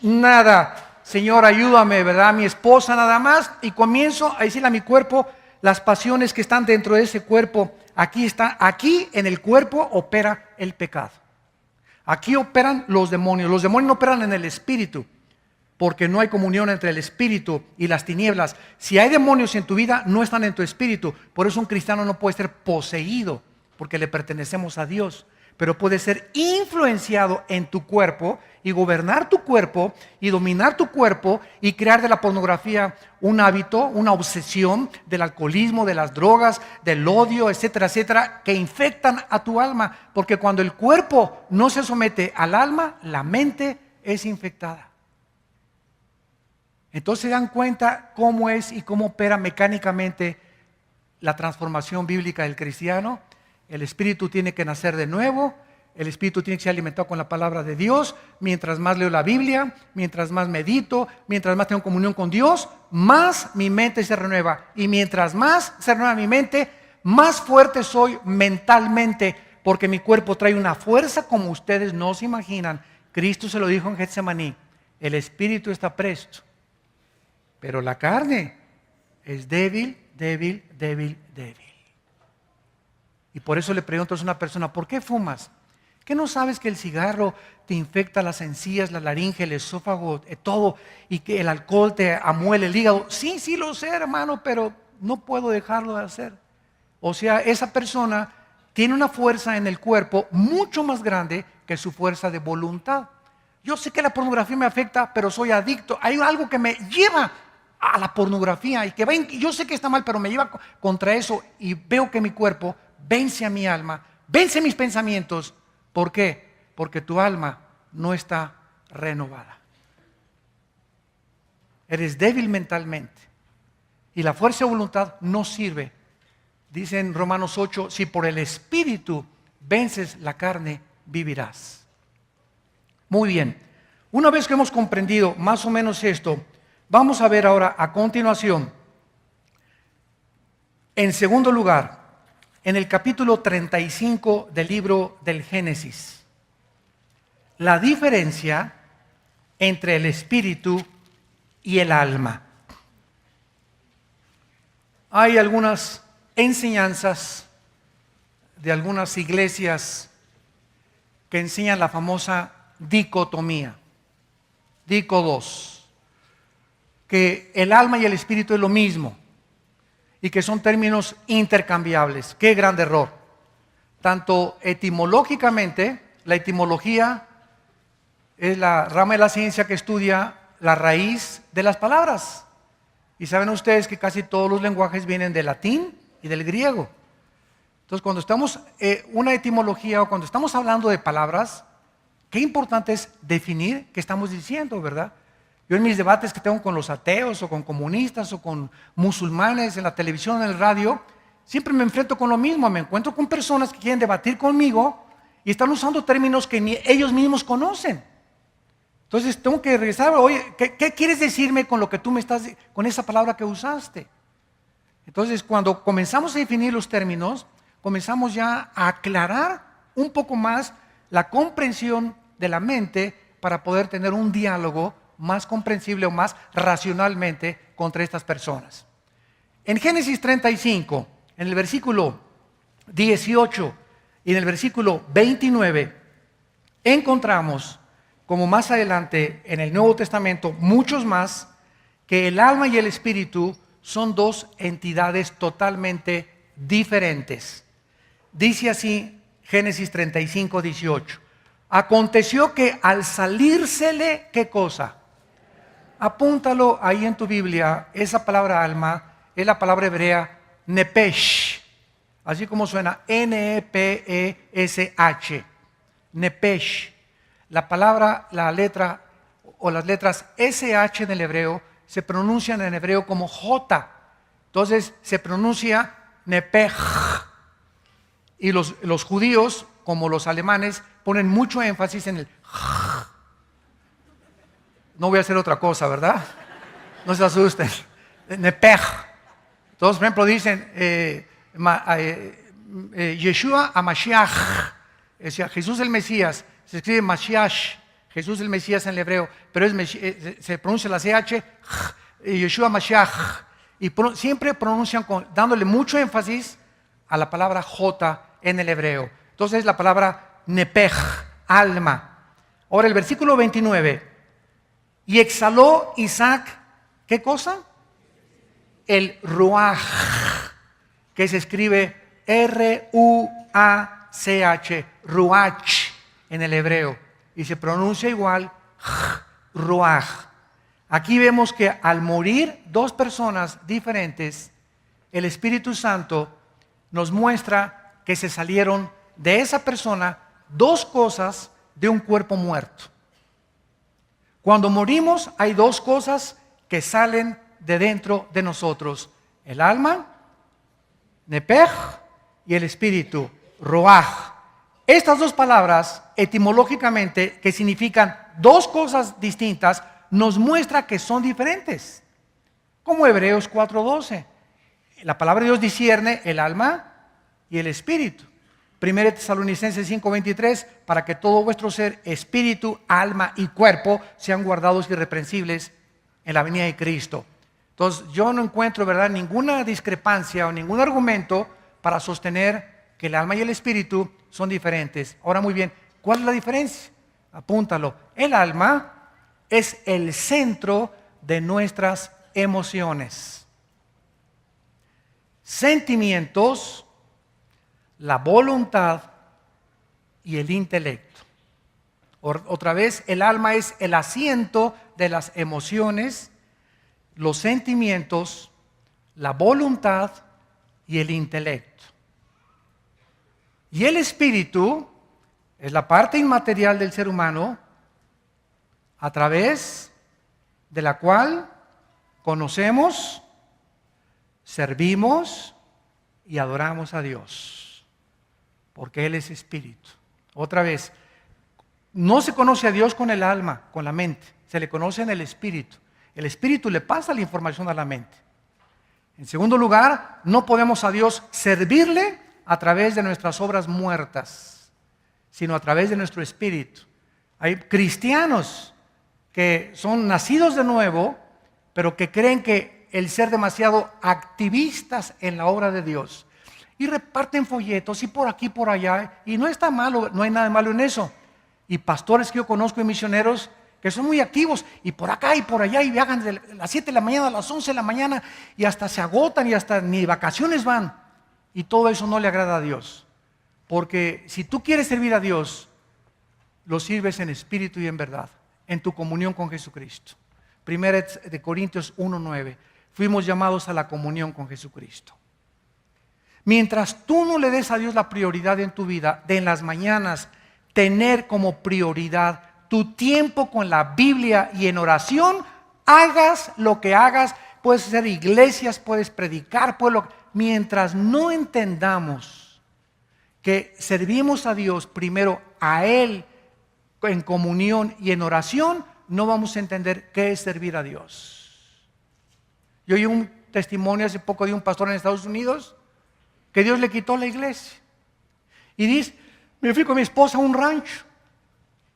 Nada, Señor, ayúdame, ¿verdad? Mi esposa nada más. Y comienzo a decirle a mi cuerpo las pasiones que están dentro de ese cuerpo. Aquí en el cuerpo opera el pecado. Aquí operan los demonios. Los demonios no operan en el espíritu, porque no hay comunión entre el espíritu y las tinieblas. Si hay demonios en tu vida, no están en tu espíritu. Por eso un cristiano no puede ser poseído, porque le pertenecemos a Dios. Pero puede ser influenciado en tu cuerpo y gobernar tu cuerpo y dominar tu cuerpo y crear de la pornografía un hábito, una obsesión, del alcoholismo, de las drogas, del odio, etcétera, etcétera, que infectan a tu alma. Porque cuando el cuerpo no se somete al alma, la mente es infectada. Entonces se dan cuenta cómo es y cómo opera mecánicamente la transformación bíblica del cristiano. El espíritu tiene que nacer de nuevo, el espíritu tiene que ser alimentado con la palabra de Dios. Mientras más leo la Biblia, mientras más medito, mientras más tengo comunión con Dios, más mi mente se renueva. Y mientras más se renueva mi mente, más fuerte soy mentalmente, porque mi cuerpo trae una fuerza como ustedes no se imaginan. Cristo se lo dijo en Getsemaní: el espíritu está presto, pero la carne es débil, débil, débil, débil. Y por eso le pregunto a una persona: ¿por qué fumas? ¿Qué no sabes que el cigarro te infecta las encías, la laringe, el esófago, todo, y que el alcohol te amuele el hígado? Sí, sí lo sé, hermano, pero no puedo dejarlo de hacer. O sea, esa persona tiene una fuerza en el cuerpo mucho más grande que su fuerza de voluntad. Yo sé que la pornografía me afecta, pero soy adicto. Hay algo que me lleva a la pornografía y que yo sé que está mal, pero me lleva contra eso, y veo que mi cuerpo vence a mi alma, vence mis pensamientos. ¿Por qué? Porque tu alma no está renovada. Eres débil mentalmente y la fuerza de voluntad no sirve. Dice en Romanos 8: si por el espíritu vences la carne, vivirás. Muy bien, una vez que hemos comprendido más o menos esto, vamos a ver ahora a continuación, en segundo lugar, en el capítulo 35 del libro del Génesis, la diferencia entre el espíritu y el alma. Hay algunas enseñanzas de algunas iglesias que enseñan la famosa dicotomía, dicodos, que el alma y el espíritu es lo mismo y que son términos intercambiables. ¡Qué gran error! Tanto etimológicamente, la etimología es la rama de la ciencia que estudia la raíz de las palabras. Y saben ustedes que casi todos los lenguajes vienen del latín y del griego. Entonces, cuando estamos una etimología o cuando estamos hablando de palabras, qué importante es definir qué estamos diciendo, ¿verdad? Yo en mis debates que tengo con los ateos o con comunistas o con musulmanes en la televisión, en el radio, siempre me enfrento con lo mismo. Me encuentro con personas que quieren debatir conmigo y están usando términos que ni ellos mismos conocen. Entonces tengo que regresar: oye, ¿qué quieres decirme con lo que tú me estás, con esa palabra que usaste? Entonces, cuando comenzamos a definir los términos, comenzamos ya a aclarar un poco más la comprensión de la mente para poder tener un diálogo más comprensible o más racionalmente contra estas personas. En Génesis 35, en el versículo 18 y en el versículo 29, encontramos, como más adelante en el Nuevo Testamento, muchos más, que el alma y el espíritu son dos entidades totalmente diferentes. Dice así Génesis 35, 18. Aconteció que al salírsele, ¿qué cosa? Apúntalo ahí en tu Biblia. Esa palabra alma es la palabra hebrea Nepesh, así como suena, N-E-P-E-S-H, Nepesh. La letra o las letras SH en el hebreo se pronuncian en hebreo como J. Entonces se pronuncia Nepej. Y los judíos, como los alemanes, ponen mucho énfasis en el no voy a hacer otra cosa, ¿verdad? No se asusten. Nepej. Todos, por ejemplo, dicen Yeshua a Mashiach. Es decir, Jesús el Mesías. Se escribe Mashiach. Jesús el Mesías en el hebreo. Pero se pronuncia la CH. Yeshua Mashiach. Y siempre pronuncian dándole mucho énfasis a la palabra J en el hebreo. Entonces la palabra Nepej, alma. Ahora el versículo 29. Y exhaló Isaac, ¿qué cosa? El ruach, que se escribe R-U-A-C-H, ruach en el hebreo. Y se pronuncia igual, ruach. Aquí vemos que al morir dos personas diferentes, el Espíritu Santo nos muestra que se salieron de esa persona dos cosas de un cuerpo muerto. Cuando morimos hay dos cosas que salen de dentro de nosotros. El alma, nepej, y el espíritu, roaj. Estas dos palabras, etimológicamente, que significan dos cosas distintas, nos muestra que son diferentes. Como Hebreos 4:12. La palabra de Dios discierne el alma y el espíritu. 1 Tesalonicenses 5:23, para que todo vuestro ser, espíritu, alma y cuerpo sean guardados irreprensibles en la venida de Cristo. Entonces yo no encuentro, ¿verdad?, ninguna discrepancia o ningún argumento para sostener que el alma y el espíritu son diferentes. Ahora muy bien, ¿cuál es la diferencia? Apúntalo. El alma es el centro de nuestras emociones, sentimientos, la voluntad y el intelecto. Otra vez, el alma es el asiento de las emociones, los sentimientos, la voluntad y el intelecto. Y el espíritu es la parte inmaterial del ser humano a través de la cual conocemos, servimos y adoramos a Dios. Porque Él es espíritu. Otra vez, no se conoce a Dios con el alma, con la mente. Se le conoce en el espíritu. El espíritu le pasa la información a la mente. En segundo lugar, no podemos a Dios servirle a través de nuestras obras muertas, sino a través de nuestro espíritu. Hay cristianos que son nacidos de nuevo, pero que creen que el ser demasiado activistas en la obra de Dios y reparten folletos y por aquí, por allá, y no está malo, no hay nada malo en eso. Y pastores que yo conozco y misioneros que son muy activos y por acá y por allá y viajan de las 7 de la mañana a las 11 de la mañana y hasta se agotan y hasta ni vacaciones van. Y todo eso no le agrada a Dios. Porque si tú quieres servir a Dios, lo sirves en espíritu y en verdad, en tu comunión con Jesucristo. 1 Corintios 1:9. Fuimos llamados a la comunión con Jesucristo. Mientras tú no le des a Dios la prioridad en tu vida, de en las mañanas tener como prioridad tu tiempo con la Biblia y en oración, hagas lo que hagas, puedes hacer iglesias, puedes predicar, mientras no entendamos que servimos a Dios primero a Él en comunión y en oración, no vamos a entender qué es servir a Dios. Yo oí un testimonio hace poco de un pastor en Estados Unidos que Dios le quitó la iglesia. Y dice, me fui con mi esposa a un rancho.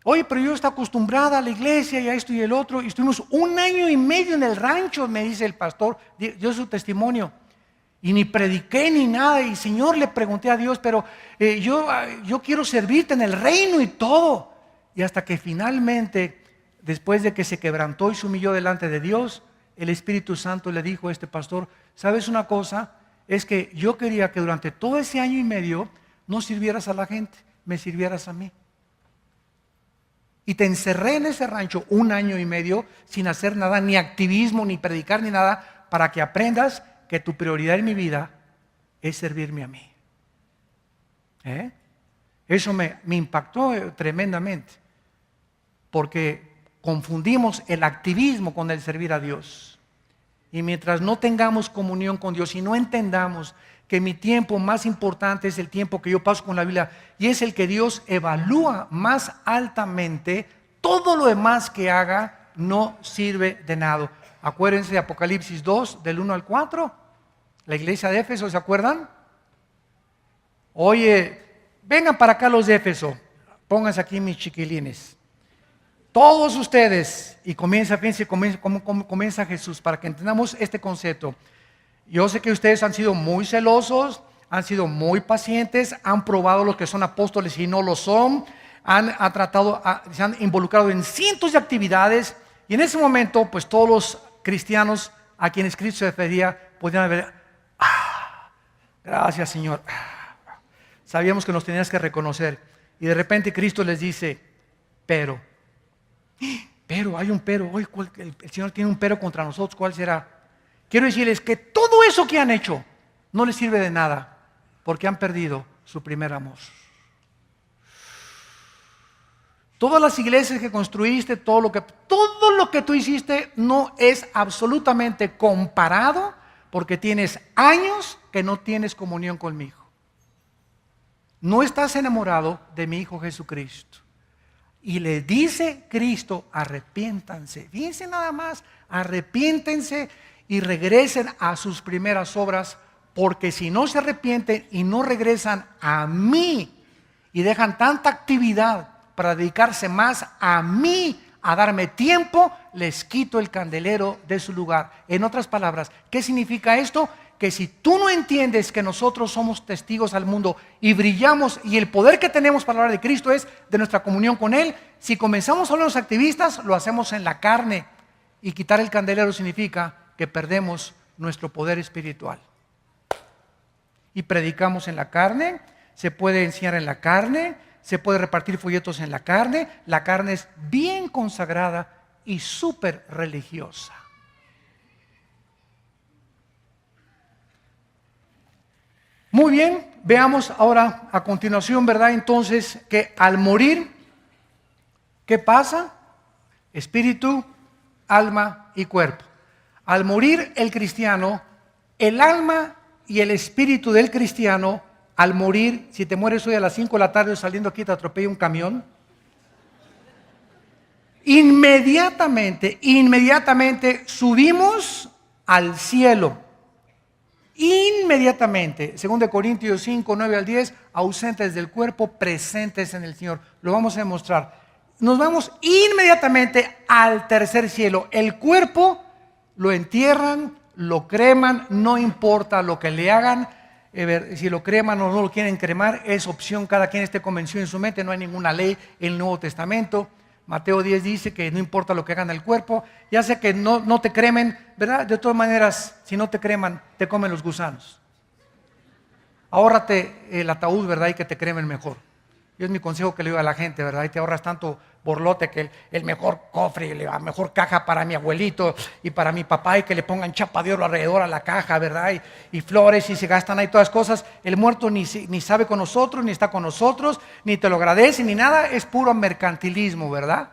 Oye, pero yo estoy acostumbrada a la iglesia y a esto y el otro. Y estuvimos 1 año y medio en el rancho, me dice el pastor, dio su testimonio. Y ni prediqué ni nada. Y Señor, le pregunté a Dios, pero yo quiero servirte en el reino y todo. Y hasta que finalmente, después de que se quebrantó y se humilló delante de Dios, el Espíritu Santo le dijo a este pastor, ¿sabes una cosa? Es que yo quería que durante todo ese año y medio no sirvieras a la gente, me sirvieras a mí. Y te encerré en ese rancho 1 año y medio sin hacer nada, ni activismo, ni predicar, ni nada, para que aprendas que tu prioridad en mi vida es servirme a mí. Eso me impactó tremendamente, porque confundimos el activismo con el servir a Dios. Y mientras no tengamos comunión con Dios y no entendamos que mi tiempo más importante es el tiempo que yo paso con la Biblia y es el que Dios evalúa más altamente, todo lo demás que haga no sirve de nada. Acuérdense de Apocalipsis 2, del 1 al 4, la iglesia de Éfeso, ¿se acuerdan? Oye, vengan para acá los de Éfeso, pónganse aquí mis chiquilines. Todos ustedes, y comienza Jesús para que entendamos este concepto. Yo sé que ustedes han sido muy celosos, han sido muy pacientes, han probado lo que son apóstoles y no lo son, se han involucrado en cientos de actividades, y en ese momento, pues todos los cristianos a quienes Cristo se refería podían haber, gracias Señor, sabíamos que nos tenías que reconocer, y de repente Cristo les dice, pero hay un pero, hoy el Señor tiene un pero contra nosotros, ¿cuál será? Quiero decirles que todo eso que han hecho no les sirve de nada, porque han perdido su primer amor. Todas las iglesias que construiste, todo lo que tú hiciste no es absolutamente comparado, porque tienes años que no tienes comunión con mi Hijo. No estás enamorado de mi Hijo Jesucristo. Y le dice Cristo, arrepiéntanse. Fíjense nada más, arrepiéntense y regresen a sus primeras obras, porque si no se arrepienten y no regresan a mí y dejan tanta actividad para dedicarse más a mí, a darme tiempo, les quito el candelero de su lugar. En otras palabras, ¿qué significa esto? Que si tú no entiendes que nosotros somos testigos al mundo y brillamos, y el poder que tenemos para hablar de Cristo es de nuestra comunión con Él, si comenzamos a hablar los activistas, lo hacemos en la carne, y quitar el candelero significa que perdemos nuestro poder espiritual. Y predicamos en la carne, se puede enseñar en la carne, se puede repartir folletos en la carne es bien consagrada y súper religiosa. Muy bien, veamos ahora a continuación, ¿verdad? Entonces, que al morir, ¿qué pasa? Espíritu, alma y cuerpo. Al morir el cristiano, el alma y el espíritu del cristiano, al morir, si te mueres hoy a las 5 de la tarde saliendo aquí te atropella un camión, inmediatamente subimos al cielo. Inmediatamente, 2 Corintios 5, 9 al 10, ausentes del cuerpo, presentes en el Señor. Lo vamos a demostrar. Nos vamos inmediatamente al tercer cielo. El cuerpo lo entierran, lo creman, no importa lo que le hagan. Si lo creman o no lo quieren cremar, es opción, cada quien esté convencido en su mente, no hay ninguna ley en el Nuevo Testamento. Mateo 10 dice que no importa lo que hagan al cuerpo, ya sea que no te cremen, ¿verdad? De todas maneras, si no te creman, te comen los gusanos. Ahórrate el ataúd, ¿verdad? Y que te cremen mejor. Yo es mi consejo que le doy a la gente, ¿verdad? Y te ahorras tanto borlote que el mejor cofre, la mejor caja para mi abuelito y para mi papá, y que le pongan chapa de oro alrededor a la caja, ¿verdad? Y flores, y se gastan ahí todas las cosas. El muerto ni sabe con nosotros, ni está con nosotros, ni te lo agradece, ni nada. Es puro mercantilismo, ¿verdad?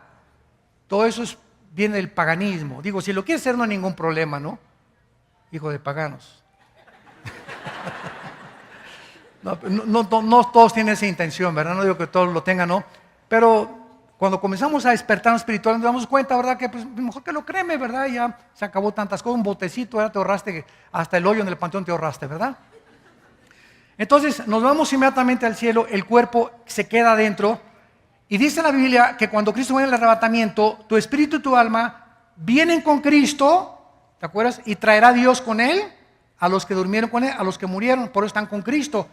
Todo eso viene del paganismo. Digo, si lo quieres hacer no hay ningún problema, ¿no? Hijo de paganos. No todos tienen esa intención, ¿verdad? No digo que todos lo tengan, ¿no? Pero cuando comenzamos a despertar espiritual nos damos cuenta, ¿verdad? Que pues mejor que lo creme, ¿verdad? Ya se acabó tantas cosas, un botecito, ¿verdad? Te ahorraste, hasta el hoyo en el panteón te ahorraste, ¿verdad? Entonces nos vamos inmediatamente al cielo, el cuerpo se queda adentro, y dice la Biblia que cuando Cristo viene en el arrebatamiento, tu espíritu y tu alma vienen con Cristo, ¿te acuerdas? Y traerá Dios con Él a los que durmieron con Él, a los que murieron, por eso están con Cristo.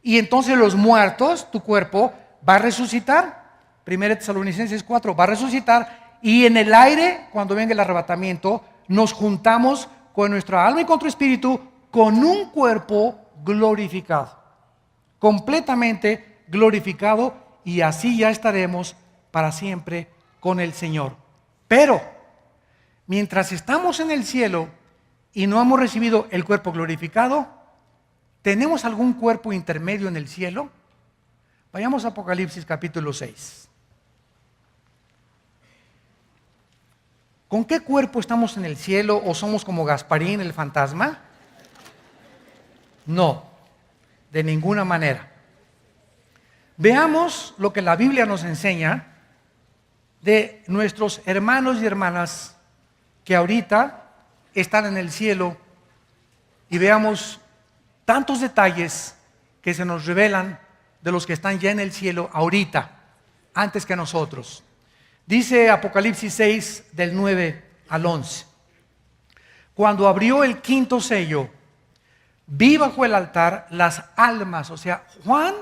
Y entonces los muertos, tu cuerpo, va a resucitar. 1 Tesalonicenses 4, va a resucitar. Y en el aire, cuando venga el arrebatamiento, nos juntamos con nuestra alma y con tu espíritu, con un cuerpo glorificado. Completamente glorificado. Y así ya estaremos para siempre con el Señor. Pero, mientras estamos en el cielo y no hemos recibido el cuerpo glorificado, ¿tenemos algún cuerpo intermedio en el cielo? Vayamos a Apocalipsis capítulo 6. ¿Con qué cuerpo estamos en el cielo o somos como Gasparín el fantasma? No, de ninguna manera. Veamos lo que la Biblia nos enseña de nuestros hermanos y hermanas que ahorita están en el cielo y veamos tantos detalles que se nos revelan de los que están ya en el cielo ahorita, antes que nosotros. Dice Apocalipsis 6 del 9 al 11. Cuando abrió el quinto sello, vi bajo el altar las almas, o sea, Juan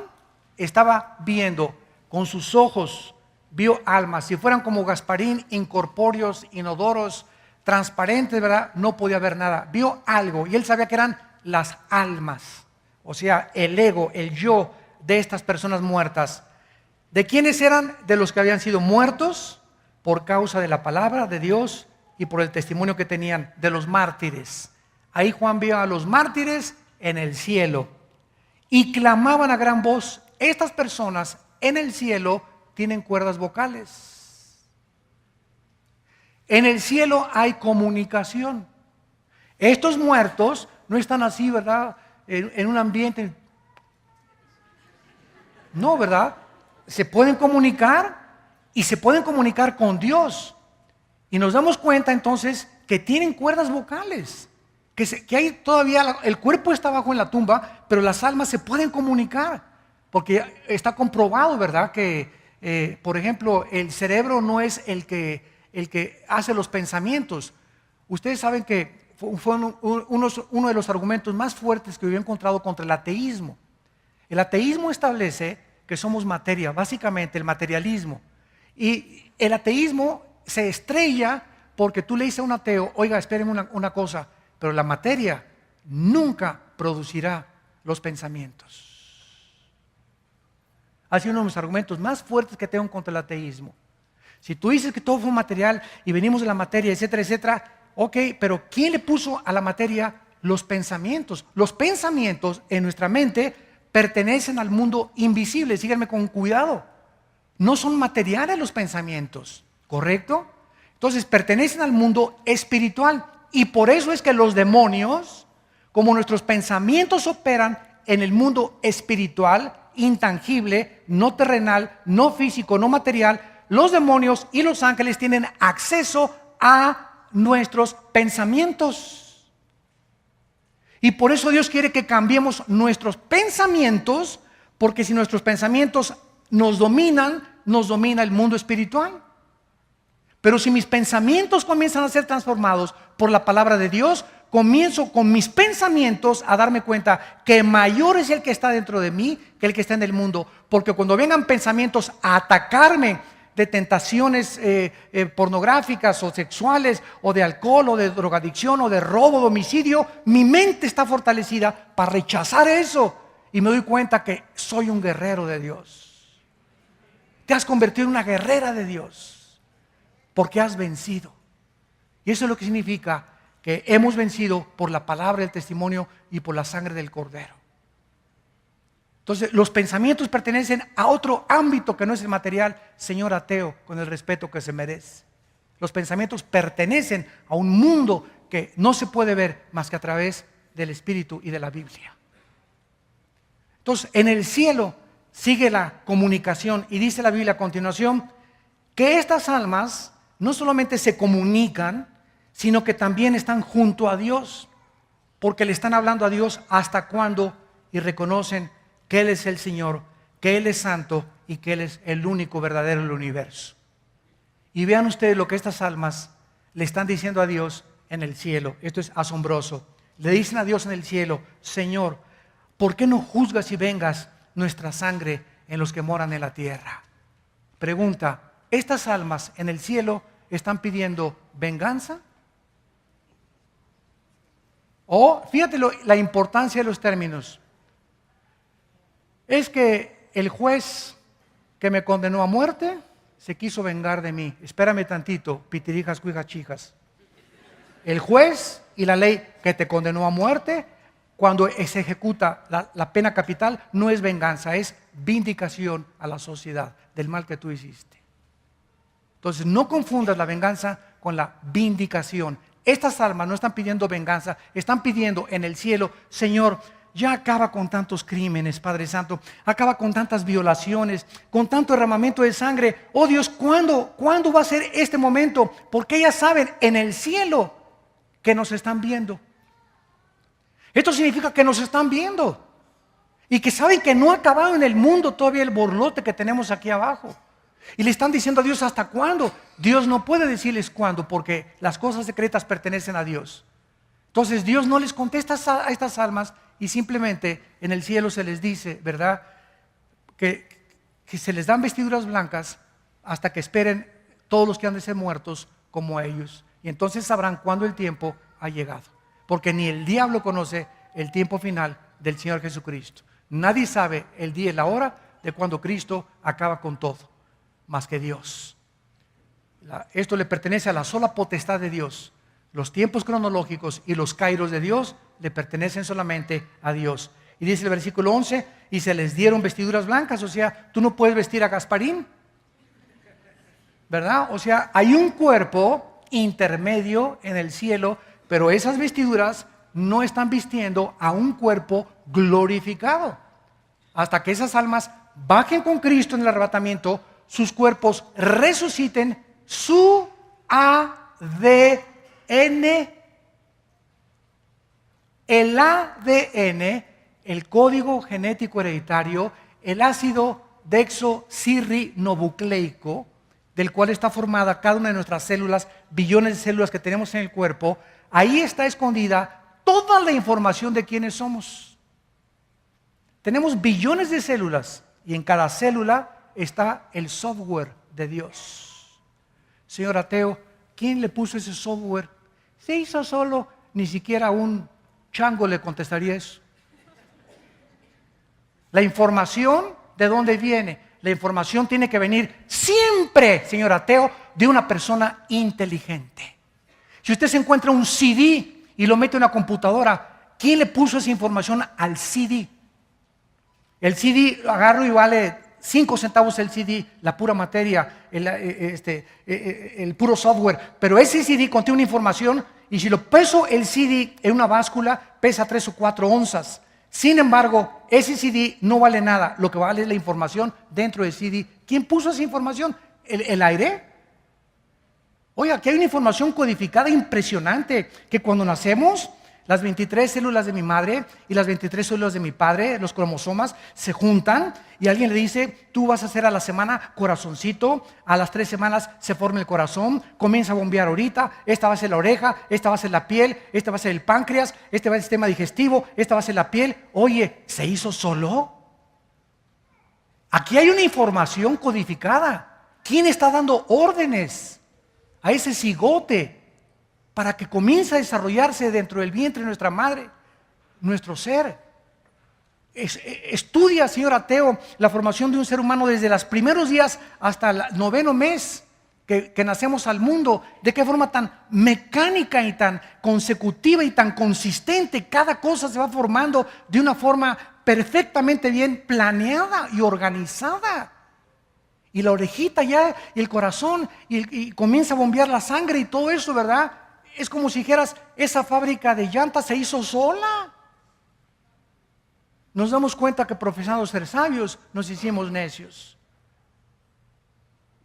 estaba viendo con sus ojos, vio almas, si fueran como Gasparín, incorpóreos, inodoros, transparentes, ¿verdad? No podía ver nada, vio algo y él sabía que eran las almas, o sea, el ego, el yo de estas personas muertas. ¿De quiénes eran? De los que habían sido muertos por causa de la palabra de Dios y por el testimonio que tenían, de los mártires. Ahí Juan vio a los mártires en el cielo y clamaban a gran voz. Estas personas en el cielo tienen cuerdas vocales. En el cielo hay comunicación. Estos muertos no están así, ¿verdad? En un ambiente. No, ¿verdad? Se pueden comunicar y se pueden comunicar con Dios. Y nos damos cuenta entonces que tienen cuerdas vocales. Que hay todavía, el cuerpo está abajo en la tumba, pero las almas se pueden comunicar. Porque está comprobado, ¿verdad? Que, por ejemplo, el cerebro no es el que hace los pensamientos. Ustedes saben que fue uno de los argumentos más fuertes que yo he encontrado contra el ateísmo. El ateísmo establece que somos materia, básicamente el materialismo. Y el ateísmo se estrella porque tú le dices a un ateo, oiga, espérenme una cosa, pero la materia nunca producirá los pensamientos. Ha sido uno de los argumentos más fuertes que tengo contra el ateísmo. Si tú dices que todo fue material y venimos de la materia, etcétera, etcétera, ok, pero ¿quién le puso a la materia los pensamientos? Los pensamientos en nuestra mente pertenecen al mundo invisible, síganme con cuidado. No son materiales los pensamientos, ¿correcto? Entonces pertenecen al mundo espiritual y por eso es que los demonios, como nuestros pensamientos operan en el mundo espiritual, intangible, no terrenal, no físico, no material, los demonios y los ángeles tienen acceso a nuestros pensamientos. Y por eso Dios quiere que cambiemos nuestros pensamientos, porque si nuestros pensamientos nos dominan, nos domina el mundo espiritual. Pero si mis pensamientos comienzan a ser transformados por la palabra de Dios, comienzo con mis pensamientos a darme cuenta que mayor es el que está dentro de mí que el que está en el mundo. Porque cuando vengan pensamientos a atacarme de tentaciones pornográficas o sexuales o de alcohol o de drogadicción o de robo, de homicidio, mi mente está fortalecida para rechazar eso y me doy cuenta que soy un guerrero de Dios. Te has convertido en una guerrera de Dios porque has vencido. Y eso es lo que significa que hemos vencido por la palabra, el testimonio y por la sangre del Cordero. Entonces, los pensamientos pertenecen a otro ámbito que no es el material, señor ateo, con el respeto que se merece. Los pensamientos pertenecen a un mundo que no se puede ver más que a través del Espíritu y de la Biblia. Entonces, en el cielo sigue la comunicación y dice la Biblia a continuación que estas almas no solamente se comunican, sino que también están junto a Dios, porque le están hablando a Dios hasta cuándo y reconocen que Él es el Señor, que Él es santo y que Él es el único verdadero del universo. Y vean ustedes lo que estas almas le están diciendo a Dios en el cielo. Esto es asombroso. Le dicen a Dios en el cielo, Señor, ¿por qué no juzgas y vengas nuestra sangre en los que moran en la tierra? Pregunta, ¿estas almas en el cielo están pidiendo venganza? O, fíjate la importancia de los términos. Es que el juez que me condenó a muerte se quiso vengar de mí. Espérame tantito, pitirijas, cuijas, chijas. El juez y la ley que te condenó a muerte, cuando se ejecuta la pena capital, no es venganza, es vindicación a la sociedad del mal que tú hiciste. Entonces no confundas la venganza con la vindicación. Estas almas no están pidiendo venganza, están pidiendo en el cielo: Señor, ya acaba con tantos crímenes, Padre Santo, acaba con tantas violaciones, con tanto derramamiento de sangre. Oh Dios, ¿cuándo va a ser este momento? Porque ellas saben en el cielo que nos están viendo. Esto significa que nos están viendo y que saben que no ha acabado en el mundo todavía el borlote que tenemos aquí abajo. Y le están diciendo a Dios: ¿hasta cuándo? Dios no puede decirles cuándo, porque las cosas secretas pertenecen a Dios. Entonces Dios no les contesta a estas almas, y simplemente en el cielo se les dice, ¿verdad?, que se les dan vestiduras blancas hasta que esperen todos los que han de ser muertos como ellos. Y entonces sabrán cuándo el tiempo ha llegado. Porque ni el diablo conoce el tiempo final del Señor Jesucristo. Nadie sabe el día y la hora de cuando Cristo acaba con todo, más que Dios. Esto le pertenece a la sola potestad de Dios. Los tiempos cronológicos y los kairos de Dios le pertenecen solamente a Dios. Y dice el versículo 11: y se les dieron vestiduras blancas. O sea, tú no puedes vestir a Gasparín, ¿verdad? O sea, hay un cuerpo intermedio en el cielo, pero esas vestiduras no están vistiendo a un cuerpo glorificado. Hasta que esas almas bajen con Cristo en el arrebatamiento, sus cuerpos resuciten, su ADN. El ADN, el código genético hereditario, el ácido desoxirribonucleico, del cual está formada cada una de nuestras células, billones de células que tenemos en el cuerpo, ahí está escondida toda la información de quiénes somos. Tenemos billones de células y en cada célula está el software de Dios. Señor ateo, ¿quién le puso ese software? Se hizo solo, ni siquiera un chango le contestaría eso. La información, ¿de dónde viene? La información tiene que venir siempre, señor ateo, de una persona inteligente. Si usted se encuentra un CD y lo mete en una computadora, ¿quién le puso esa información al CD? El CD lo agarro y vale 5 centavos el CD, la pura materia, el puro software. Pero ese CD contiene una información, y si lo peso el CD en una báscula, pesa 3 o 4 onzas. Sin embargo, ese CD no vale nada. Lo que vale es la información dentro del CD. ¿Quién puso esa información? ¿El aire? Oiga, aquí hay una información codificada impresionante, que cuando nacemos, las 23 células de mi madre y las 23 células de mi padre, los cromosomas, se juntan y alguien le dice: tú vas a hacer a la semana corazoncito, a las 3 semanas se forma el corazón, comienza a bombear ahorita, esta va a ser la oreja, esta va a ser la piel, esta va a ser el páncreas, este va a ser el sistema digestivo, esta va a ser la piel. Oye, ¿se hizo solo? Aquí hay una información codificada. ¿Quién está dando órdenes a ese cigote para que comience a desarrollarse dentro del vientre de nuestra madre, nuestro ser? Estudia, señor ateo, la formación de un ser humano desde los primeros días hasta el 9º mes que nacemos al mundo. De qué forma tan mecánica y tan consecutiva y tan consistente cada cosa se va formando de una forma perfectamente bien planeada y organizada. Y la orejita ya, y el corazón, y comienza a bombear la sangre y todo eso, ¿verdad? Es como si dijeras: esa fábrica de llantas se hizo sola. Nos damos cuenta que profesando ser sabios nos hicimos necios.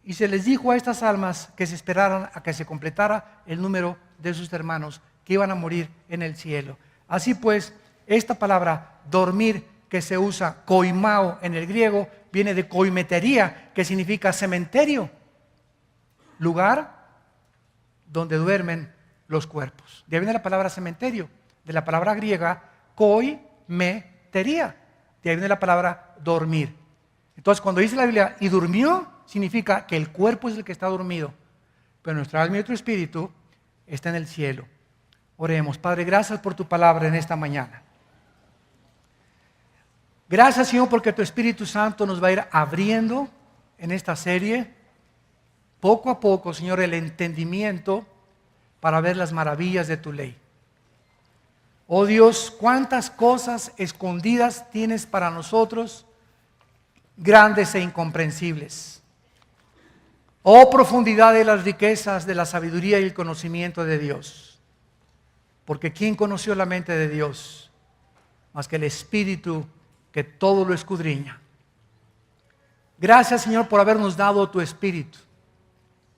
Y se les dijo a estas almas que se esperaran a que se completara el número de sus hermanos que iban a morir en el cielo. Así pues, esta palabra dormir, que se usa koimao en el griego, viene de koimetería, que significa cementerio, lugar donde duermen los cuerpos. De ahí viene la palabra cementerio, de la palabra griega koimetería. De ahí viene la palabra dormir. Entonces, cuando dice la Biblia y durmió, significa que el cuerpo es el que está dormido, pero nuestra alma y nuestro espíritu está en el cielo. Oremos. Padre, gracias por tu palabra en esta mañana. Gracias, Señor, porque tu Espíritu Santo nos va a ir abriendo en esta serie, poco a poco, Señor, el entendimiento para ver las maravillas de tu ley. Oh Dios, cuántas cosas escondidas tienes para nosotros, grandes e incomprensibles. Oh profundidad de las riquezas de la sabiduría y el conocimiento de Dios. Porque ¿quién conoció la mente de Dios? Más que el Espíritu que todo lo escudriña. Gracias, Señor, por habernos dado tu Espíritu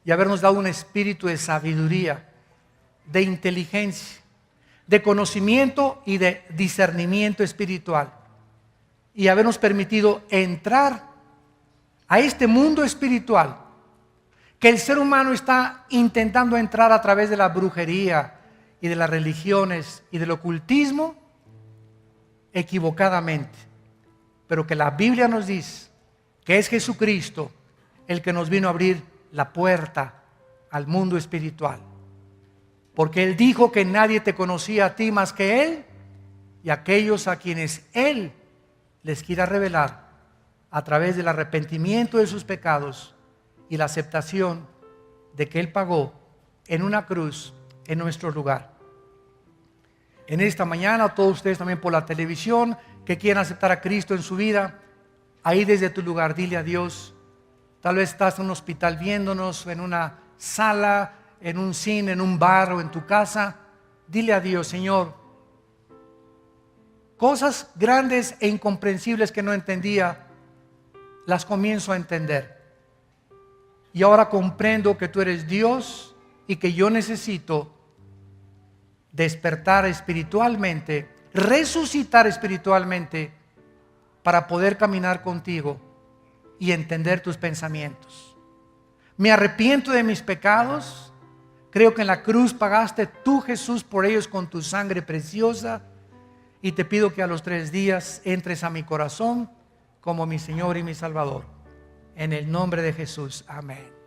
y habernos dado un espíritu de sabiduría, de inteligencia, de conocimiento y de discernimiento espiritual, y habernos permitido entrar a este mundo espiritual que el ser humano está intentando entrar a través de la brujería y de las religiones y del ocultismo equivocadamente, pero que la Biblia nos dice que es Jesucristo el que nos vino a abrir la puerta al mundo espiritual. Porque Él dijo que nadie te conocía a ti más que Él y aquellos a quienes Él les quiera revelar a través del arrepentimiento de sus pecados y la aceptación de que Él pagó en una cruz en nuestro lugar. En esta mañana, todos ustedes también por la televisión que quieran aceptar a Cristo en su vida, ahí desde tu lugar, dile a Dios. Tal vez estás en un hospital viéndonos, en una sala, en un cine, en un bar o en tu casa. Dile a Dios: Señor, cosas grandes e incomprensibles que no entendía, las comienzo a entender. Y ahora comprendo que tú eres Dios y que yo necesito despertar espiritualmente, resucitar espiritualmente para poder caminar contigo y entender tus pensamientos. Me arrepiento de mis pecados. Creo que en la cruz pagaste tú, Jesús, por ellos con tu sangre preciosa. Y te pido que a los 3 días entres a mi corazón como mi Señor y mi Salvador. En el nombre de Jesús. Amén.